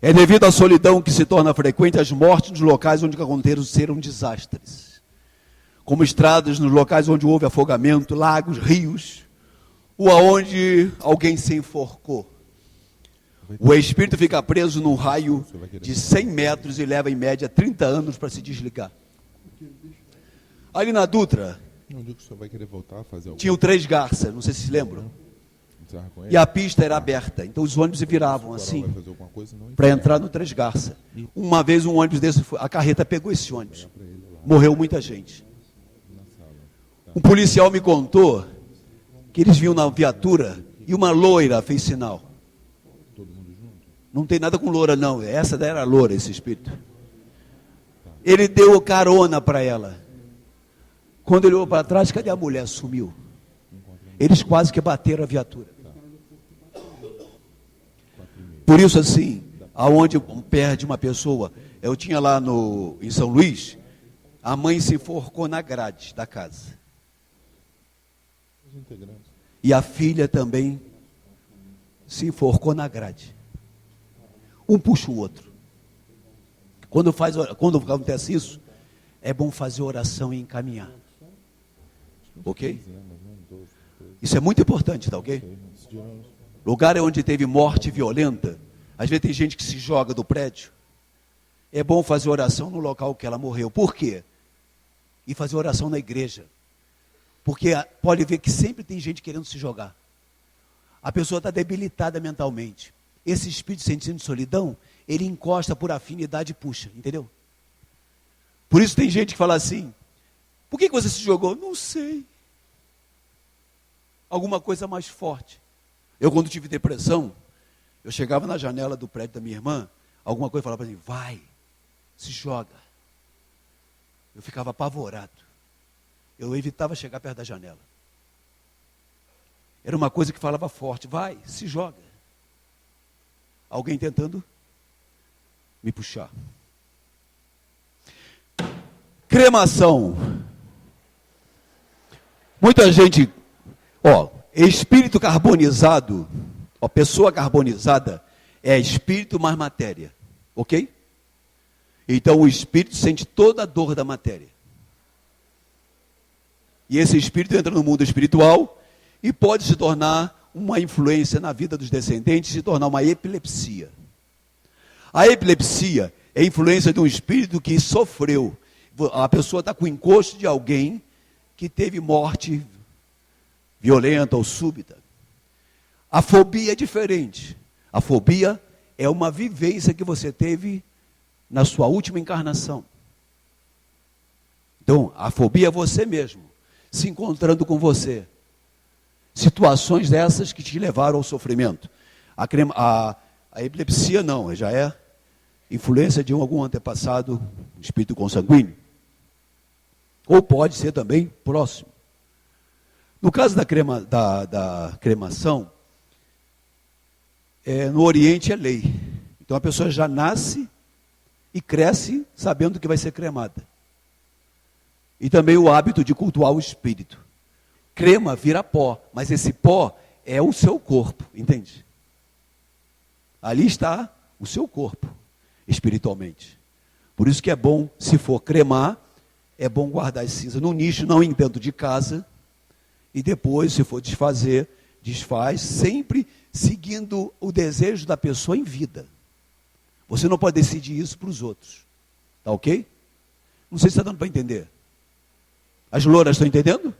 É devido à solidão que se torna frequente as mortes nos locais onde aconteceram desastres. Como estradas nos locais onde houve afogamento, lagos, rios, ou aonde alguém se enforcou. O espírito fica preso num raio de 100 metros e leva em média 30 anos para se desligar. Ali na Dutra, Não digo que o senhor vai querer voltar a fazer alguma tinham 3 garças, não sei se se lembram. coisa com ele. E a pista era aberta, então os ônibus viravam Vai assim, fazer alguma coisa, não para entrar no 3 garças. Uma vez um ônibus desse, a carreta pegou esse ônibus. Morreu muita gente. Um policial me contou que eles viam na viatura e uma loira fez sinal. Não tem nada com loura, não. Essa daí era loura, esse espírito. Ele deu carona para ela. Quando ele olhou para trás, cadê a mulher? Sumiu. Eles quase que bateram a viatura. Por isso, assim, aonde perde uma pessoa, eu tinha lá em São Luís, a mãe se enforcou na grade da casa. E a filha também se enforcou na grade. Um puxa o outro. Quando acontece isso, é bom fazer oração e encaminhar. Ok? Isso é muito importante, tá ok? Lugar onde teve morte violenta, às vezes tem gente que se joga do prédio. É bom fazer oração no local que ela morreu. Por quê? E fazer oração na igreja. Porque pode ver que sempre tem gente querendo se jogar. A pessoa está debilitada mentalmente. Esse espírito sentindo solidão, ele encosta por afinidade e puxa, entendeu? Por isso tem gente que fala assim, por que você se jogou? Não sei. Alguma coisa mais forte. Eu quando tive depressão, eu chegava na janela do prédio da minha irmã, alguma coisa falava para mim, vai, se joga. Eu ficava apavorado. Eu evitava chegar perto da janela. Era uma coisa que falava forte, vai, se joga. Alguém tentando me puxar. Cremação. Muita gente, espírito carbonizado, pessoa carbonizada é espírito mais matéria, ok? Então o espírito sente toda a dor da matéria. E esse espírito entra no mundo espiritual e pode se tornar uma influência na vida dos descendentes, se tornar uma epilepsia. A epilepsia é a influência de um espírito que sofreu. A pessoa está com o encosto de alguém que teve morte violenta ou súbita. A fobia é diferente. A fobia é uma vivência que você teve na sua última encarnação. Então, a fobia é você mesmo, se encontrando com você. Situações dessas que te levaram ao sofrimento. A epilepsia não, já é influência de algum antepassado, espírito consanguíneo. Ou pode ser também próximo. No caso da cremação, no Oriente é lei. Então a pessoa já nasce e cresce sabendo que vai ser cremada. E também o hábito de cultuar o espírito. Crema vira pó, mas esse pó é o seu corpo, entende? Ali está o seu corpo, espiritualmente. Por isso que é bom, se for cremar, é bom guardar as cinzas no nicho, não em dentro de casa. E depois, se for desfazer, desfaz, sempre seguindo o desejo da pessoa em vida. Você não pode decidir isso para os outros. Tá ok? Não sei se está dando para entender. As louras estão entendendo?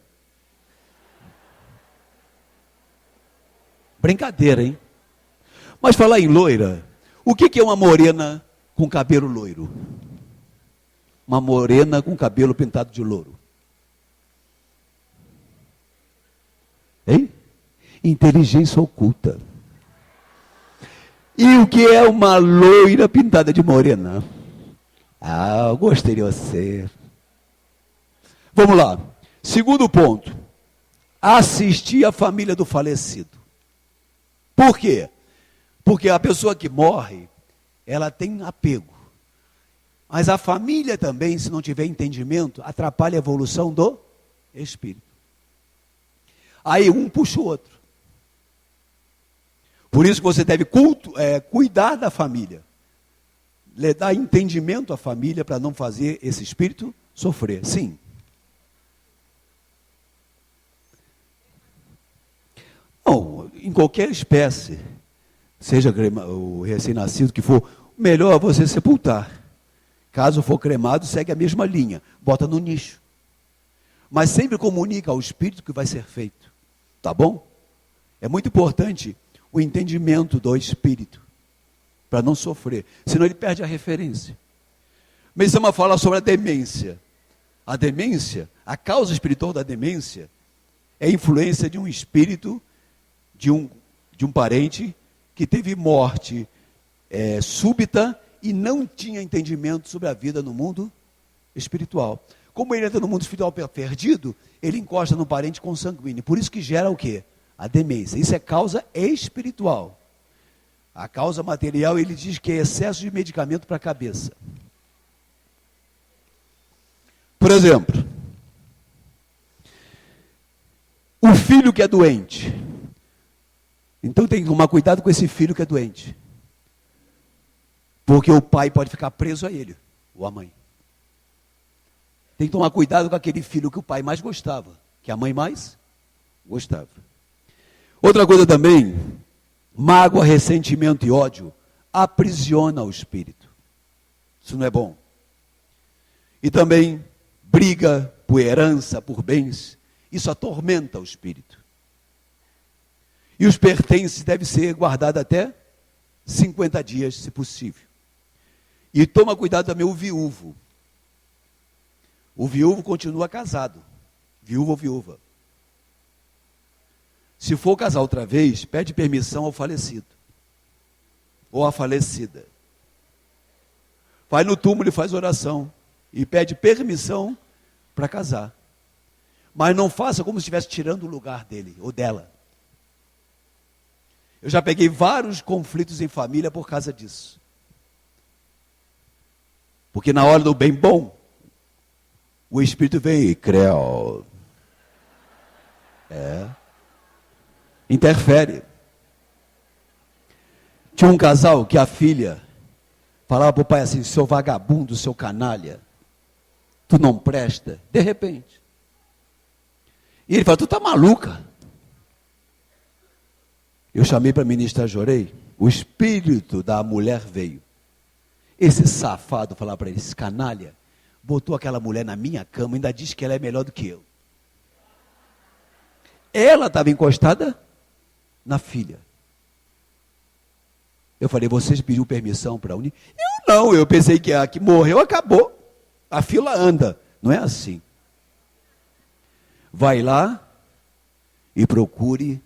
Brincadeira, hein? Mas falar em loira, o que é uma morena com cabelo loiro? Uma morena com cabelo pintado de louro. Hein? Inteligência oculta. E o que é uma loira pintada de morena? Ah, eu gostei de você. Vamos lá. Segundo ponto. Assistir a família do falecido. Por quê? Porque a pessoa que morre, ela tem apego. Mas a família também, se não tiver entendimento, atrapalha a evolução do espírito. Aí um puxa o outro. Por isso que você deve cuidar da família. Dar entendimento à família para não fazer esse espírito sofrer. Sim. Bom, em qualquer espécie, seja o recém-nascido que for, melhor é você sepultar. Caso for cremado, segue a mesma linha. Bota no nicho. Mas sempre comunica ao espírito que vai ser feito. Tá bom? É muito importante o entendimento do espírito. Para não sofrer. Senão ele perde a referência. Mesama fala sobre a demência. A demência, a causa espiritual da demência, é a influência de um espírito, de um parente que teve morte súbita e não tinha entendimento sobre a vida no mundo espiritual. Como ele entra no mundo espiritual perdido, ele encosta no parente consanguíneo. Por isso que gera o quê? A demência. Isso é causa espiritual. A causa material, ele diz que é excesso de medicamento para a cabeça. Por exemplo, o filho que é doente. Então tem que tomar cuidado com esse filho que é doente. Porque o pai pode ficar preso a ele, ou a mãe. Tem que tomar cuidado com aquele filho que o pai mais gostava, que a mãe mais gostava. Outra coisa também, mágoa, ressentimento e ódio aprisiona o espírito. Isso não é bom. E também briga por herança, por bens, isso atormenta o espírito. E os pertences devem ser guardados até 50 dias, se possível. E toma cuidado também o viúvo. O viúvo continua casado. Viúvo ou viúva. Se for casar outra vez, pede permissão ao falecido. Ou à falecida. Vai no túmulo e faz oração. E pede permissão para casar. Mas não faça como se estivesse tirando o lugar dele ou dela. Eu já peguei vários conflitos em família por causa disso. Porque na hora do bem bom, o Espírito vem e creu. Interfere. Tinha um casal que a filha falava para o pai assim: seu vagabundo, seu canalha, tu não presta. De repente. E ele falou: tu tá maluca? Eu chamei para ministrar, chorei. O espírito da mulher veio. Esse safado, falar para ele, esse canalha, botou aquela mulher na minha cama, ainda diz que ela é melhor do que eu. Ela estava encostada na filha. Eu falei: vocês pediram permissão para unir? Eu não, eu pensei que a que morreu acabou. A fila anda. Não é assim. Vai lá e procure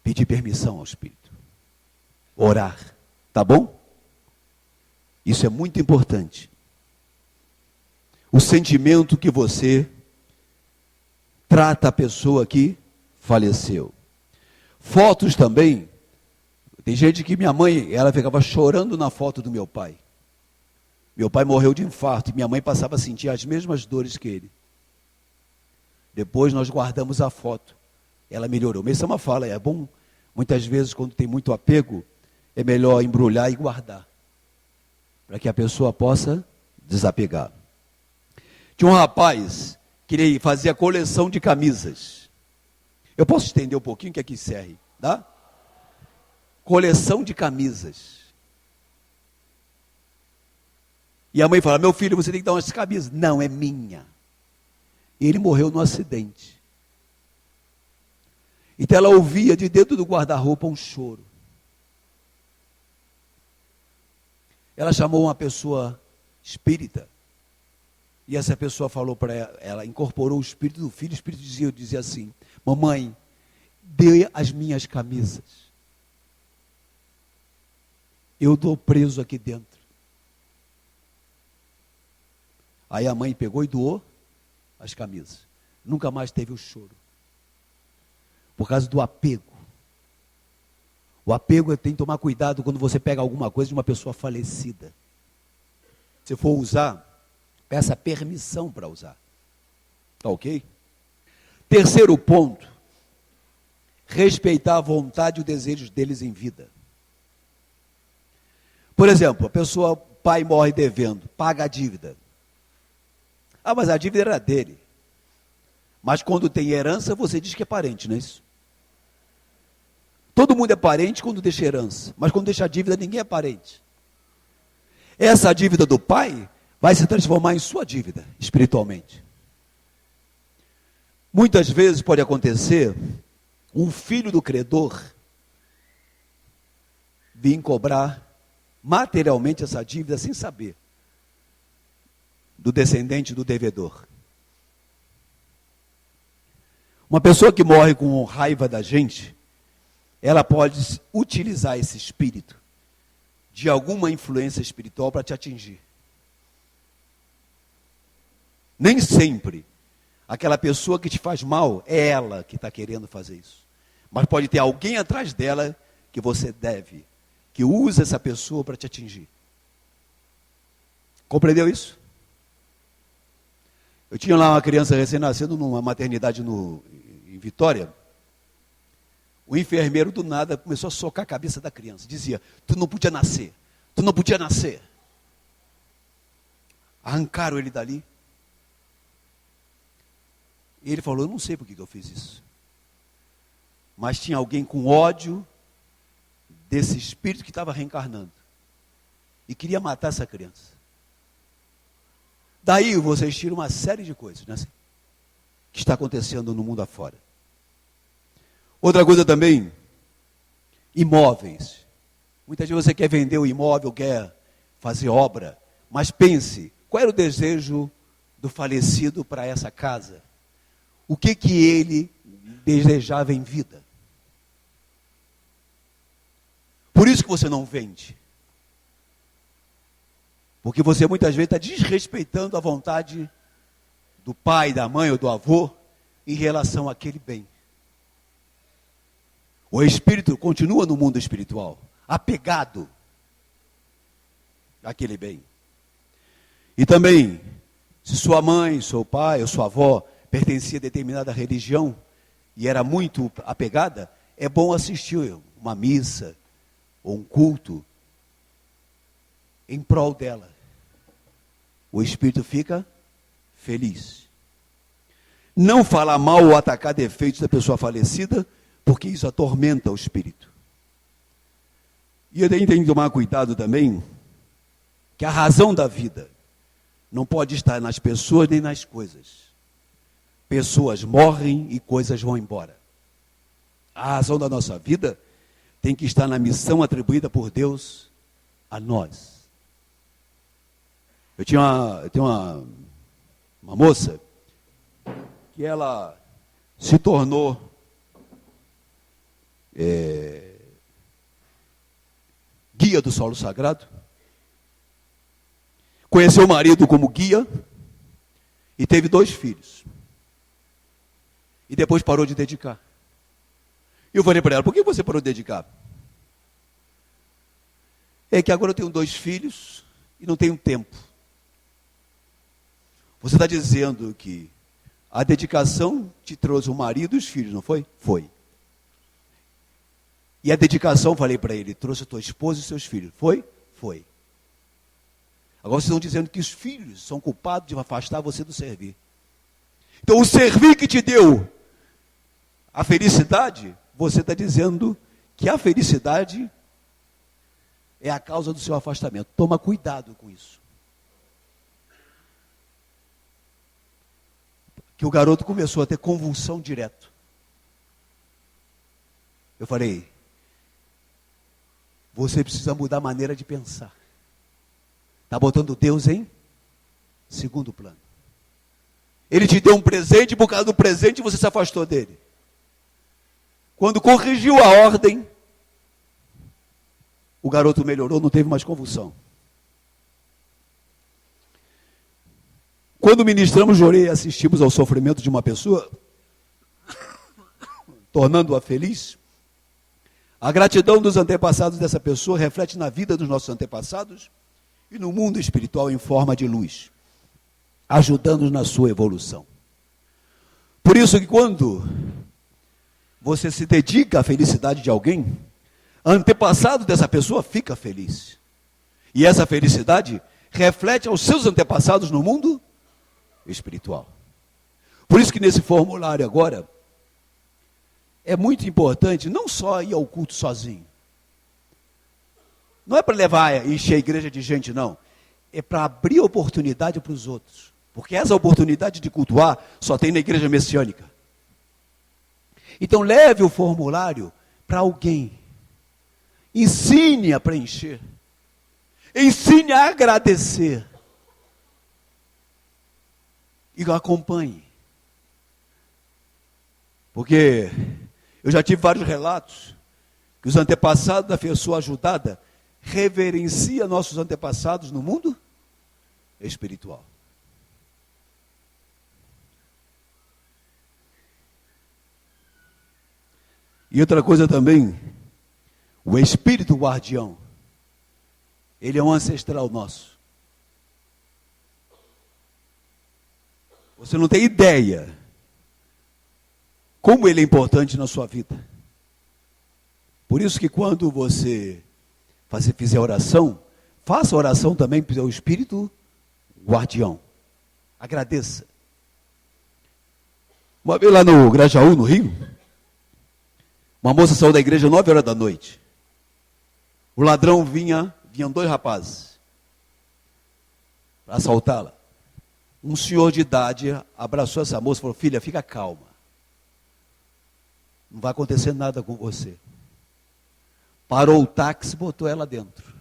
pedir permissão ao Espírito. Orar. Tá bom? Isso é muito importante. O sentimento que você trata a pessoa que faleceu. Fotos também. Tem gente que minha mãe, ela ficava chorando na foto do meu pai. Meu pai morreu de infarto e minha mãe passava a sentir as mesmas dores que ele. Depois nós guardamos a foto. Ela melhorou. Messama fala, é bom, muitas vezes quando tem muito apego, é melhor embrulhar e guardar, para que a pessoa possa desapegar. Tinha um rapaz que ele fazia coleção de camisas. Eu posso estender um pouquinho, que aqui encerre, tá? Coleção de camisas. E a mãe fala: meu filho, você tem que dar umas camisas. Não, é minha. E ele morreu num acidente. Então ela ouvia de dentro do guarda-roupa um choro. Ela chamou uma pessoa espírita. E essa pessoa falou para ela, incorporou o espírito do filho. O espírito dizia assim: mamãe, dê as minhas camisas. Eu estou preso aqui dentro. Aí a mãe pegou e doou as camisas. Nunca mais teve o choro. Por causa do apego. O apego tem que tomar cuidado quando você pega alguma coisa de uma pessoa falecida. Se for usar, peça permissão para usar. Tá ok? Terceiro ponto: respeitar a vontade e os desejos deles em vida. Por exemplo, a pessoa, o pai morre devendo, paga a dívida. Ah, mas a dívida era dele. Mas quando tem herança, você diz que é parente, não é isso? Todo mundo é parente quando deixa herança, mas quando deixa a dívida, ninguém é parente. Essa dívida do pai vai se transformar em sua dívida, espiritualmente. Muitas vezes pode acontecer um filho do credor vir cobrar materialmente essa dívida sem saber do descendente do devedor. Uma pessoa que morre com raiva da gente, ela pode utilizar esse espírito de alguma influência espiritual para te atingir. Nem sempre aquela pessoa que te faz mal é ela que está querendo fazer isso. Mas pode ter alguém atrás dela que você deve, que usa essa pessoa para te atingir. Compreendeu isso? Eu tinha lá uma criança recém-nascida numa maternidade em Vitória. O enfermeiro do nada começou a socar a cabeça da criança. Dizia: tu não podia nascer, tu não podia nascer. Arrancaram ele dali. E ele falou: eu não sei por que eu fiz isso. Mas tinha alguém com ódio desse espírito que estava reencarnando. E queria matar essa criança. Daí vocês tiram uma série de coisas, né, que está acontecendo no mundo afora. Outra coisa também, imóveis. Muitas vezes você quer vender o imóvel, quer fazer obra, mas pense, qual era o desejo do falecido para essa casa? O que ele desejava em vida? Por isso que você não vende. Porque você muitas vezes está desrespeitando a vontade do pai, da mãe ou do avô em relação àquele bem. O espírito continua no mundo espiritual, apegado àquele bem. E também, se sua mãe, seu pai ou sua avó pertencia a determinada religião e era muito apegada, é bom assistir uma missa ou um culto em prol dela. O espírito fica feliz. Não falar mal ou atacar defeitos da pessoa falecida, porque isso atormenta o espírito. E tem que tomar cuidado também, que a razão da vida não pode estar nas pessoas nem nas coisas. Pessoas morrem e coisas vão embora. A razão da nossa vida tem que estar na missão atribuída por Deus a nós. Eu tinha uma moça que ela se tornou guia do solo sagrado, conheceu o marido como guia e teve 2 filhos. E depois parou de dedicar. E eu falei para ela: por que você parou de dedicar? É que agora eu tenho 2 filhos e não tenho tempo. Você está dizendo que a dedicação te trouxe o marido e os filhos, não foi? Foi. E a dedicação, falei para ele, trouxe a tua esposa e seus filhos. Foi? Foi. Agora vocês estão dizendo que os filhos são culpados de afastar você do servir. Então o servir que te deu a felicidade, você está dizendo que a felicidade é a causa do seu afastamento. Toma cuidado com isso. Que o garoto começou a ter convulsão direto. Eu falei, você precisa mudar a maneira de pensar. Está botando Deus em segundo plano. Ele te deu um presente, por causa do presente você se afastou dele. Quando corrigiu a ordem, o garoto melhorou, não teve mais convulsão. Quando ministramos, chorei e assistimos ao sofrimento de uma pessoa, tornando-a feliz, a gratidão dos antepassados dessa pessoa reflete na vida dos nossos antepassados e no mundo espiritual em forma de luz, ajudando-nos na sua evolução. Por isso que quando você se dedica à felicidade de alguém, antepassado dessa pessoa fica feliz. E essa felicidade reflete aos seus antepassados no mundo espiritual. Por isso que nesse formulário agora, é muito importante não só ir ao culto sozinho. Não é para levar, encher a igreja de gente, não. É para abrir oportunidade para os outros. Porque essa oportunidade de cultuar só tem na igreja messiânica. Então leve o formulário para alguém. Ensine a preencher. Ensine a agradecer. E acompanhe. Porque eu já tive vários relatos que os antepassados da pessoa ajudada reverencia nossos antepassados no mundo espiritual. E outra coisa também, o espírito guardião, ele é um ancestral nosso. Você não tem ideia como ele é importante na sua vida. Por isso que quando você fizer oração, faça oração também para o espírito guardião. Agradeça. Uma vez lá no Grajaú, no Rio, uma moça saiu da igreja 9 horas da noite. O ladrão vinham 2 rapazes para assaltá-la. Um senhor de idade abraçou essa moça e falou, filha, fica calma. Não vai acontecer nada com você. Parou o táxi, botou ela dentro.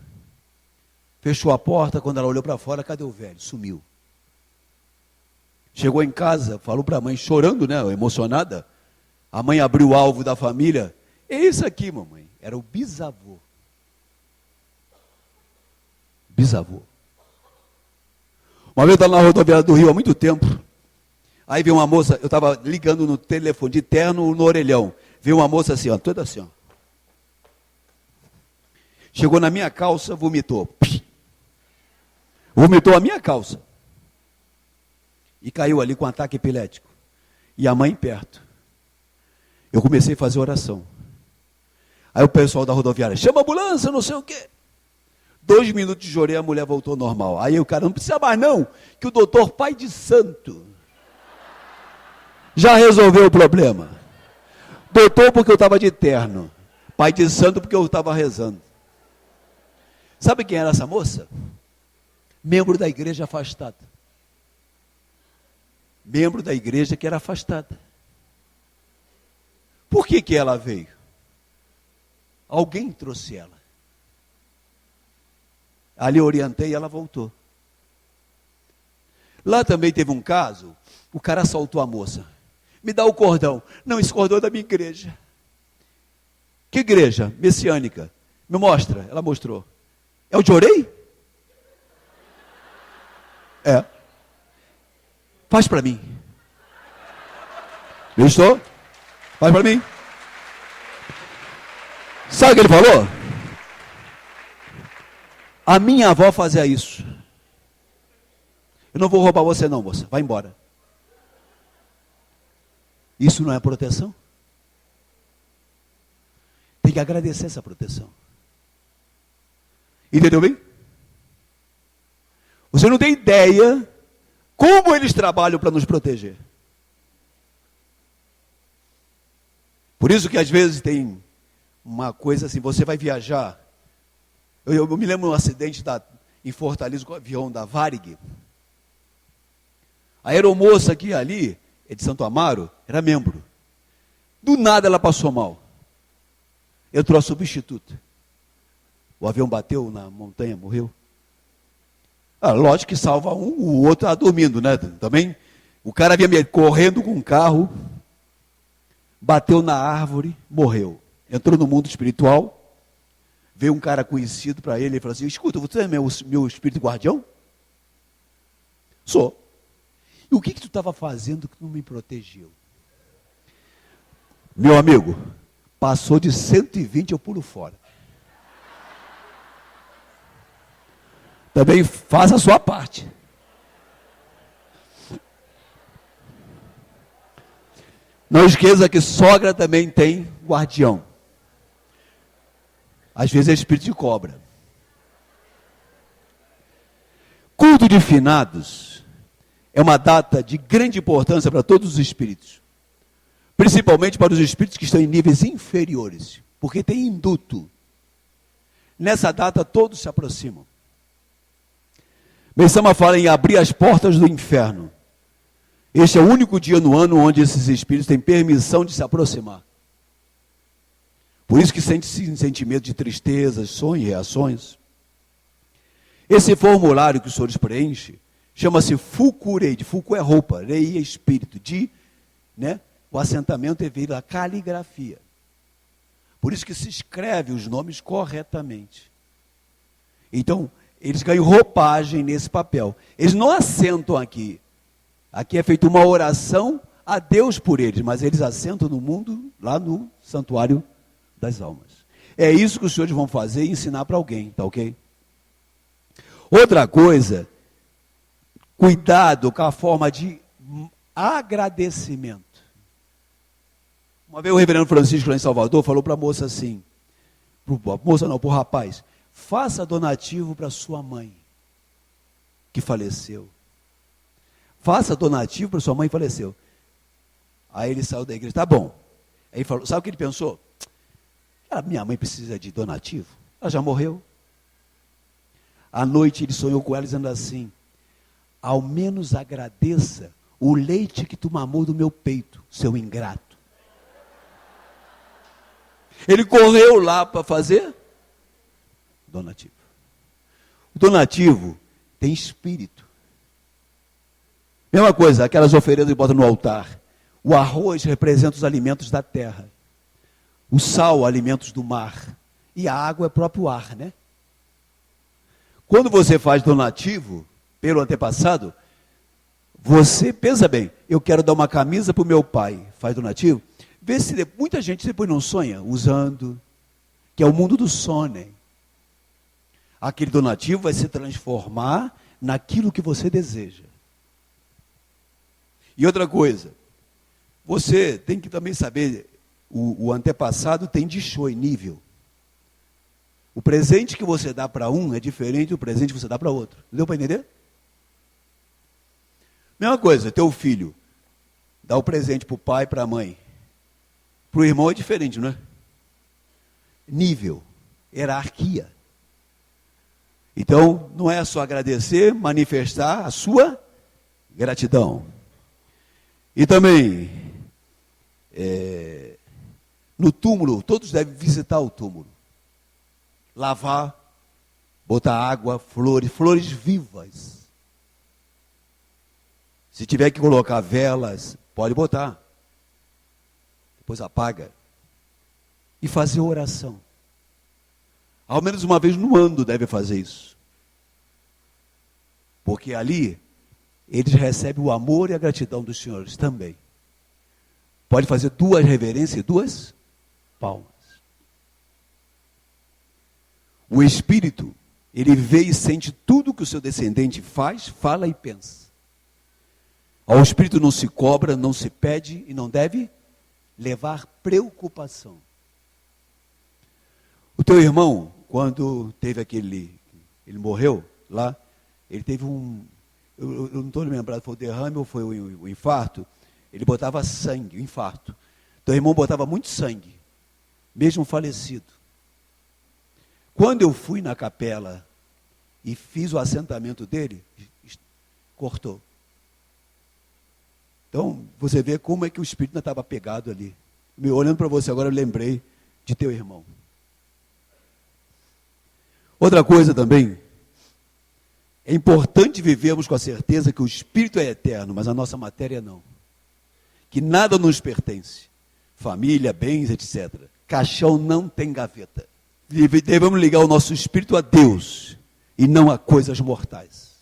Fechou a porta, quando ela olhou para fora, cadê o velho? Sumiu. Chegou em casa, falou para a mãe, chorando, né, emocionada. A mãe abriu o alvo da família. É isso aqui, mamãe. Era o bisavô. Bisavô. Uma vez eu estava na rodoviária do Rio há muito tempo. Aí veio uma moça, eu estava ligando no telefone de terno no orelhão. Veio uma moça assim, ó, toda assim, ó. Chegou na minha calça, vomitou. Vomitou a minha calça. E caiu ali com um ataque epilético. E a mãe perto. Eu comecei a fazer oração. Aí o pessoal da rodoviária, chama a ambulância, não sei o quê. 2 minutos de chorei, a mulher voltou normal. Aí o cara, não precisa mais não, que o doutor Pai de Santo já resolveu o problema. Doutor porque eu estava de terno. Pai de Santo porque eu estava rezando. Sabe quem era essa moça? Membro da igreja afastada. Membro da igreja que era afastada. Por que ela veio? Alguém trouxe ela. Ali eu orientei e ela voltou. Lá também teve um caso, o cara assaltou a moça. Me dá o cordão. Não, esse cordão é da minha igreja. Que igreja? Messiânica. Me mostra. Ela mostrou. É o de Orei? É. Faz para mim. Estou? Faz para mim. Sabe o que ele falou? A minha avó fazia isso. Eu não vou roubar você não, moça. Vai embora. Isso não é proteção? tem que agradecer essa proteção. Entendeu bem? Você não tem ideia como eles trabalham para nos proteger. Por isso que às vezes tem uma coisa assim, você vai viajar. Eu me lembro de um acidente em Fortaleza com o avião da Varig. A aeromoça aqui ali, é de Santo Amaro, era membro. Do nada ela passou mal. Entrou a substituta. O avião bateu na montanha, morreu. Lógico que salva um, o outro estava dormindo, né? Também, o cara vinha correndo com um carro, bateu na árvore, morreu. Entrou no mundo espiritual, veio um cara conhecido para ele e falou assim, escuta, você é meu espírito guardião? Sou. E o que tu estava fazendo que não me protegeu? Meu amigo, passou de 120, eu pulo fora. Também faça a sua parte. Não esqueça que sogra também tem guardião. Às vezes é espírito de cobra. Culto de finados é uma data de grande importância para todos os espíritos. Principalmente para os espíritos que estão em níveis inferiores. Porque tem induto. Nessa data todos se aproximam. Meisama fala em abrir as portas do inferno. Este é o único dia no ano onde esses espíritos têm permissão de se aproximar. Por isso que sente-se sentimento de tristeza, sonhos e reações. Esse formulário que os senhores preenchem chama-se Fukureide. Fuku é roupa, rei é espírito. O assentamento é vir a caligrafia. Por isso que se escreve os nomes corretamente. Então, eles ganham roupagem nesse papel. Eles não assentam aqui. Aqui é feita uma oração a Deus por eles, mas eles assentam no mundo, lá no santuário das almas. É isso que os senhores vão fazer e ensinar para alguém, tá ok? Outra coisa, cuidado com a forma de agradecimento. Uma vez o reverendo Francisco lá em Salvador falou para a moça assim, para o rapaz, faça donativo para sua mãe, que faleceu. Faça donativo para sua mãe que faleceu. Aí ele saiu da igreja, tá bom. Aí ele falou, sabe o que ele pensou? Minha mãe precisa de donativo, ela já morreu. À noite ele sonhou com ela dizendo assim, ao menos agradeça o leite que tu mamou do meu peito, seu ingrato. Ele correu lá para fazer donativo. O donativo tem espírito. Mesma coisa, aquelas oferendas que botam no altar. O arroz representa os alimentos da terra. O sal, alimentos do mar. E a água é próprio ar, né? Quando você faz donativo, pelo antepassado, você pensa bem, eu quero dar uma camisa para o meu pai, faz donativo. Vê se muita gente depois não sonha usando, que é o mundo do sono. Aquele donativo vai se transformar naquilo que você deseja. E outra coisa, você tem que também saber, o antepassado tem dishoi, nível. O presente que você dá para um é diferente do presente que você dá para outro. Deu para entender? Mesma coisa, teu filho dá o presente para o pai e para a mãe. Para o irmão é diferente, não é? Nível, hierarquia. Então, não é só agradecer, manifestar a sua gratidão. E também, no túmulo, todos devem visitar o túmulo. Lavar, botar água, flores vivas. Se tiver que colocar velas, pode botar. Depois apaga. E fazer oração. Ao menos uma vez no ano deve fazer isso. Porque ali, eles recebem o amor e a gratidão dos senhores também. Pode fazer 2 reverências e 2 palmas. O espírito, ele vê e sente tudo que o seu descendente faz, fala e pensa. Ao espírito não se cobra, não se pede e não deve levar preocupação. O teu irmão, quando teve ele morreu lá, ele teve eu não estou lembrado, foi o derrame ou foi o infarto, ele botava sangue, o infarto. Teu irmão botava muito sangue, mesmo falecido. Quando eu fui na capela e fiz o assentamento dele, cortou. Então, você vê como é que o espírito não estava pegado ali. Olhando para você agora, eu lembrei de teu irmão. Outra coisa também, é importante vivermos com a certeza que o espírito é eterno, mas a nossa matéria não. Que nada nos pertence. Família, bens, etc. Caixão não tem gaveta. Devemos ligar o nosso espírito a Deus e não a coisas mortais.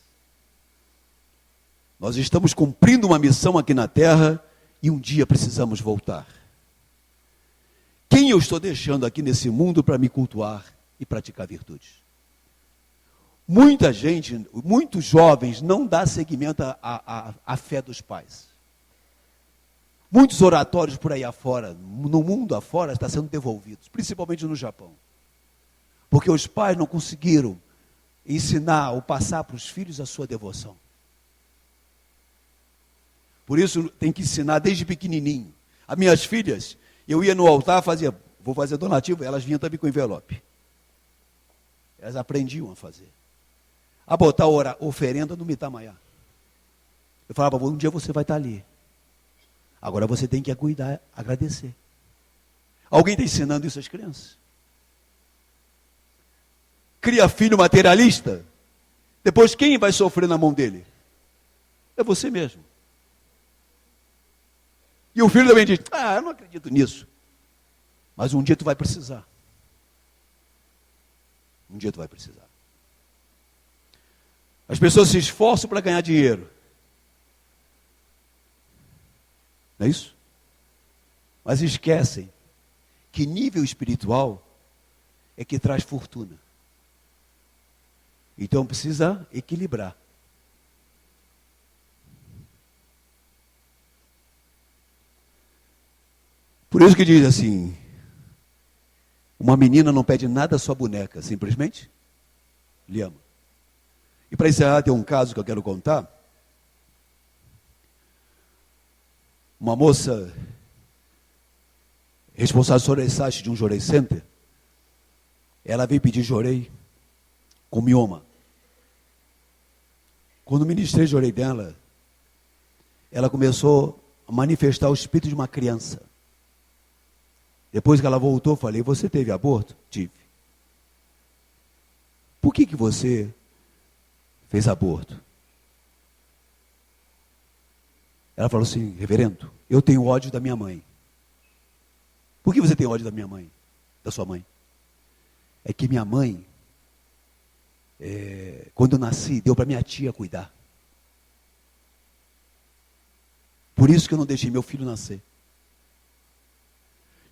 Nós estamos cumprindo uma missão aqui na terra e um dia precisamos voltar. Quem eu estou deixando aqui nesse mundo para me cultuar e praticar virtudes? Muita gente, muitos jovens não dão seguimento à fé dos pais. Muitos oratórios por aí afora, no mundo afora, estão sendo devolvidos, principalmente no Japão. Porque os pais não conseguiram ensinar ou passar para os filhos a sua devoção. Por isso tem que ensinar desde pequenininho. As minhas filhas, eu ia no altar, vou fazer donativo, elas vinham também com envelope. Elas aprendiam a fazer. A botar oferenda no Mitamaiá. Eu falava, um dia você vai estar ali. Agora você tem que cuidar, agradecer. Alguém está ensinando isso às crianças? Cria filho materialista. Depois quem vai sofrer na mão dele? É você mesmo. E o filho também diz, eu não acredito nisso. Mas um dia tu vai precisar. Um dia tu vai precisar. As pessoas se esforçam para ganhar dinheiro. Não é isso? Mas esquecem que nível espiritual é que traz fortuna. Então precisa equilibrar. Por isso que diz assim, uma menina não pede nada à sua boneca, simplesmente lhe ama. E para encerrar, tem um caso que eu quero contar. Uma moça responsável por Jorei de um Jorei Center, ela veio pedir Jorei com mioma. Quando ministrei Jorei dela, ela começou a manifestar o espírito de uma criança. Depois que ela voltou, eu falei, você teve aborto? Tive. Por que você fez aborto? Ela falou assim, reverendo, eu tenho ódio da minha mãe. Por que você tem ódio da minha mãe? Da sua mãe? É que minha mãe, quando eu nasci, deu para minha tia cuidar. Por isso que eu não deixei meu filho nascer.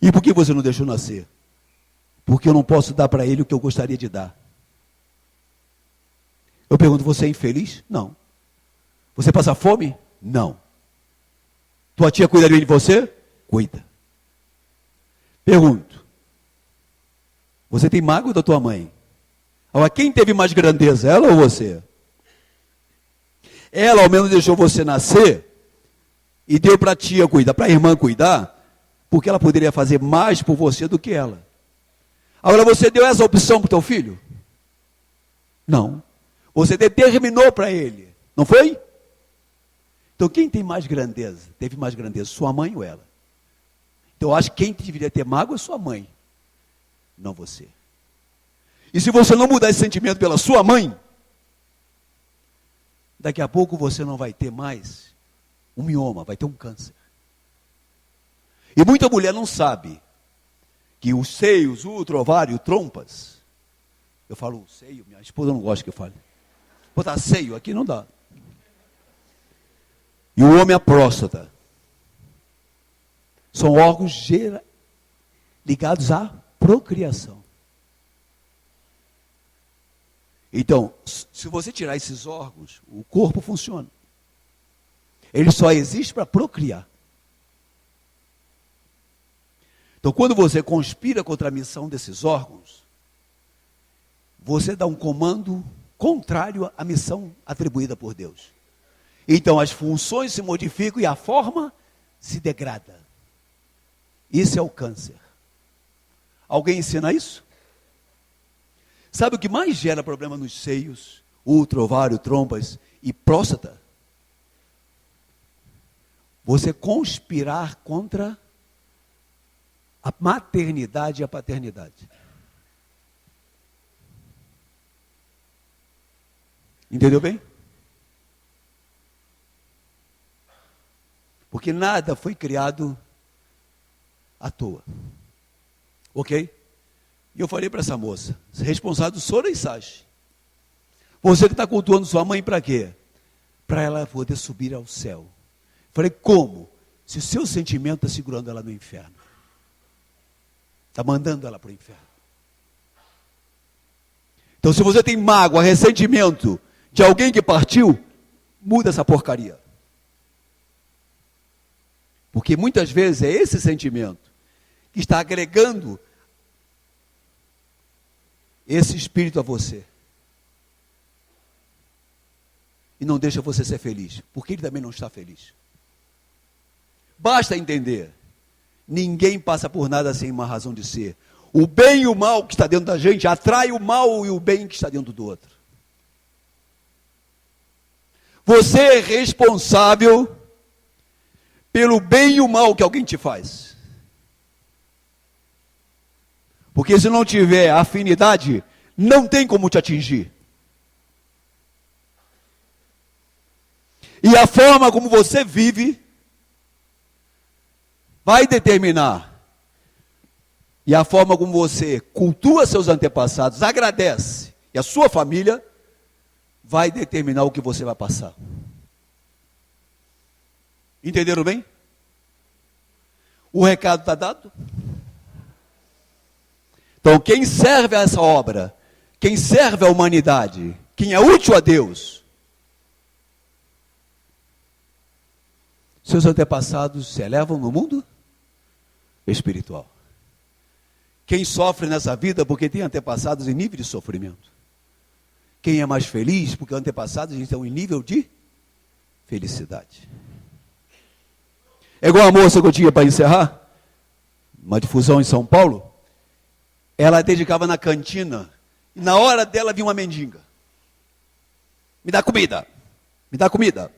E por que você não deixou nascer? Porque eu não posso dar para ele o que eu gostaria de dar. Eu pergunto, você é infeliz? Não. Você passa fome? Não. Tua tia cuida bem de você? Cuida. Pergunto, você tem mágoa da tua mãe? Agora, quem teve mais grandeza, ela ou você? Ela ao menos deixou você nascer e deu para a tia cuidar, para a irmã cuidar, porque ela poderia fazer mais por você do que ela. Agora você deu essa opção para o teu filho? Não. Você determinou para ele, não foi? Então quem tem mais grandeza, teve mais grandeza, sua mãe ou ela? Então eu acho que quem deveria ter mágoa é sua mãe, não você. E se você não mudar esse sentimento pela sua mãe, daqui a pouco você não vai ter mais um mioma, vai ter um câncer. E muita mulher não sabe que os seios, útero, ovário, trompas, eu falo seio, minha esposa não gosta que eu fale. Botar seio aqui não dá. E o homem a próstata. São órgãos ligados à procriação. Então, se você tirar esses órgãos, o corpo funciona. Ele só existe para procriar. Então, quando você conspira contra a missão desses órgãos, você dá um comando contrário à missão atribuída por Deus. Então as funções se modificam e a forma se degrada. Isso é o câncer. Alguém ensina isso? Sabe o que mais gera problema nos seios, útero, ovário, trompas e próstata? Você conspirar contra a maternidade e a paternidade. Entendeu bem? Porque nada foi criado à toa. Ok? E eu falei para essa moça, responsável do Sora e Sashi. Você que está cultuando sua mãe para quê? Para ela poder subir ao céu. Falei, como? Se o seu sentimento está segurando ela no inferno. Está mandando ela para o inferno. Então se você tem mágoa, ressentimento de alguém que partiu, muda essa porcaria. Porque muitas vezes é esse sentimento que está agregando esse espírito a você. E não deixa você ser feliz, porque ele também não está feliz. Basta entender, ninguém passa por nada sem uma razão de ser. O bem e o mal que está dentro da gente atrai o mal e o bem que está dentro do outro. Você é responsável pelo bem e o mal que alguém te faz. Porque se não tiver afinidade, não tem como te atingir. E a forma como você vive vai determinar. E a forma como você cultua seus antepassados, agradece, e a sua família, vai determinar o que você vai passar. Entenderam bem? O recado está dado? Então, quem serve a essa obra, quem serve a humanidade, quem é útil a Deus, seus antepassados se elevam no mundo espiritual. Quem sofre nessa vida porque tem antepassados em nível de sofrimento. Quem é mais feliz porque antepassados estão em nível de felicidade. É igual a moça que eu tinha para encerrar, uma difusão em São Paulo. Ela dedicava na cantina, e na hora dela vinha uma mendiga. Me dá comida, me dá comida.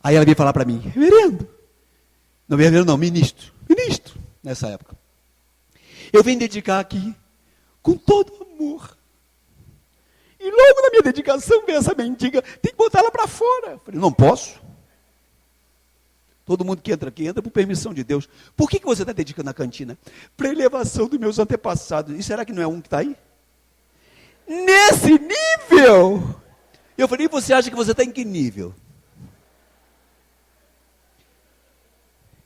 Aí ela veio falar para mim, reverendo. Não, reverendo não, ministro, nessa época. Eu venho dedicar aqui, com todo amor. E logo na minha dedicação, vem essa mendiga, tem que botar ela para fora. Eu falei, não posso. Todo mundo que entra aqui, entra por permissão de Deus. Por que você está dedicando a cantina? Para elevação dos meus antepassados. E será que não é um que está aí? Nesse nível! Eu falei, e você acha que você está em que nível?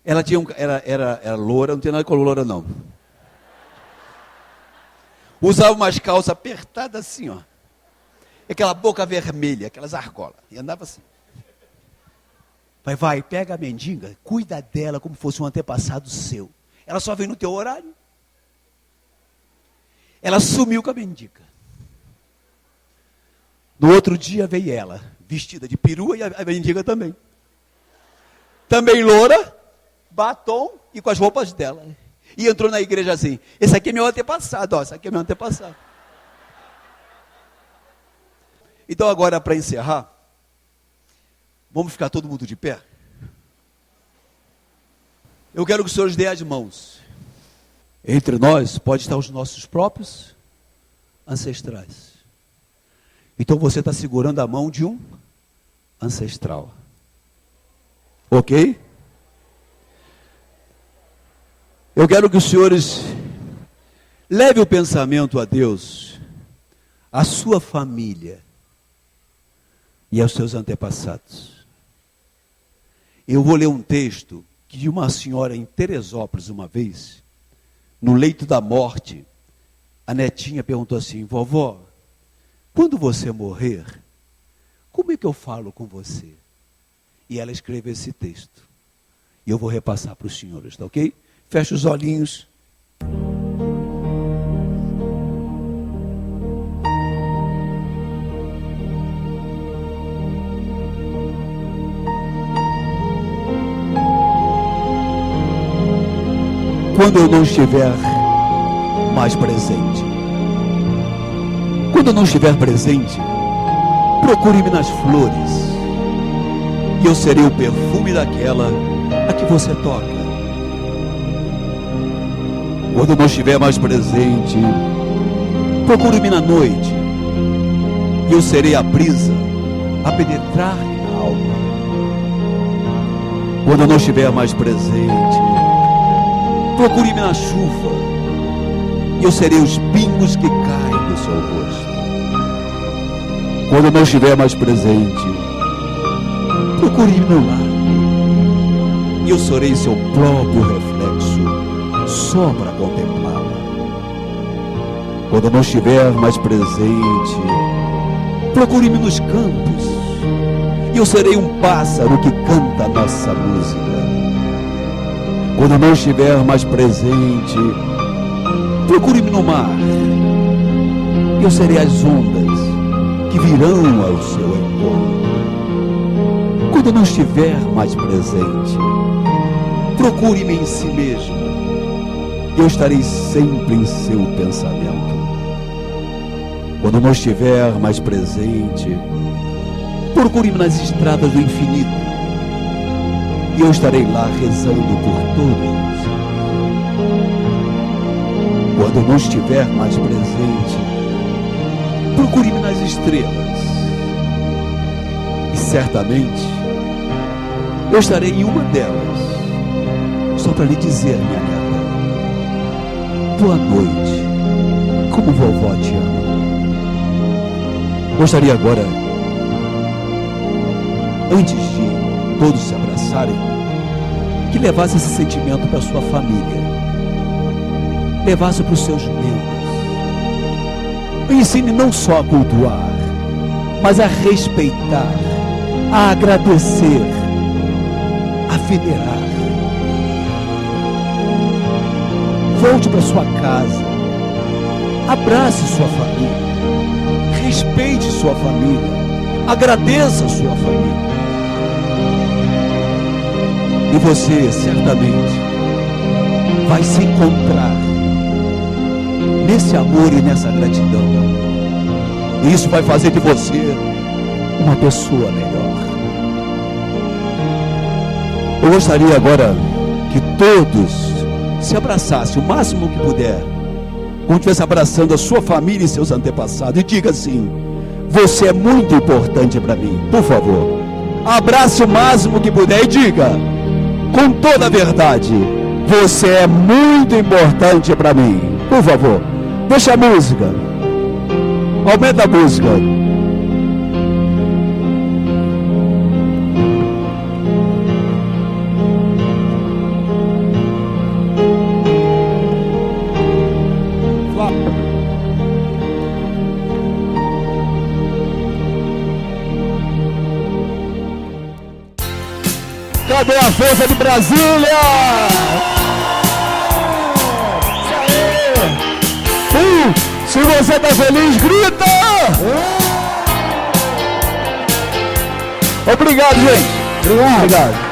Ela tinha era loura, não tinha nada com loura não. Usava umas calças apertadas assim, ó. Aquela boca vermelha, aquelas argolas. E andava assim. Vai, pega a mendiga, cuida dela como fosse um antepassado seu. Ela só vem no teu horário. Ela sumiu com a mendiga. No outro dia veio ela, vestida de perua e a mendiga também. Também loura, batom e com as roupas dela. E entrou na igreja assim, esse aqui é meu antepassado, ó, esse aqui é meu antepassado. Então agora para encerrar, vamos ficar todo mundo de pé? Eu quero que os senhores dêem as mãos. Entre nós pode estar os nossos próprios ancestrais. Então você está segurando a mão de um ancestral. Ok? Eu quero que os senhores levem o pensamento a Deus, a sua família e aos seus antepassados. Eu vou ler um texto que de uma senhora em Teresópolis uma vez, no leito da morte, a netinha perguntou assim, vovó, quando você morrer, como é que eu falo com você? E ela escreveu esse texto. E eu vou repassar para os senhores, tá ok? Fecha os olhinhos. quando eu não estiver mais presente. Quando eu não estiver presente, procure-me nas flores, e eu serei o perfume daquela a que você toca. Quando eu não estiver mais presente, procure-me na noite, e eu serei a brisa a penetrar na alma. Quando eu não estiver mais presente, procure-me na chuva, e eu serei os pingos que caem do seu rosto. Quando eu não estiver mais presente, procure-me no lar, e eu serei seu próprio reflexo, só para contemplá-la. Quando eu não estiver mais presente, procure-me nos campos, e eu serei um pássaro que canta a nossa música. Quando eu não estiver mais presente, procure-me no mar, e eu serei as ondas que virão ao seu encontro. Quando eu não estiver mais presente, procure-me em si mesmo, e eu estarei sempre em seu pensamento. Quando eu não estiver mais presente, procure-me nas estradas do infinito, e eu estarei lá rezando por todos. Quando eu não estiver mais presente, procure-me nas estrelas, e certamente eu estarei em uma delas, só para lhe dizer, minha neta, boa noite, como vovó te ama. Gostaria agora, antes de todos se abraçarem, que levasse esse sentimento para sua família, levasse para os seus membros. Ensine não só a cultuar, mas a respeitar, a agradecer, a venerar. Volte para sua casa, abrace sua família, respeite sua família, agradeça sua família. E você certamente vai se encontrar nesse amor e nessa gratidão. E isso vai fazer de você uma pessoa melhor. Eu gostaria agora que todos se abraçassem o máximo que puder, como estivesse abraçando a sua família e seus antepassados, e diga assim: você é muito importante para mim. Por favor, abrace o máximo que puder e diga com toda a verdade: você é muito importante para mim. Por favor, deixa a música, aumenta a música. Cadê a força de Brasília? Se você está feliz, grita! Obrigado, gente. Obrigado.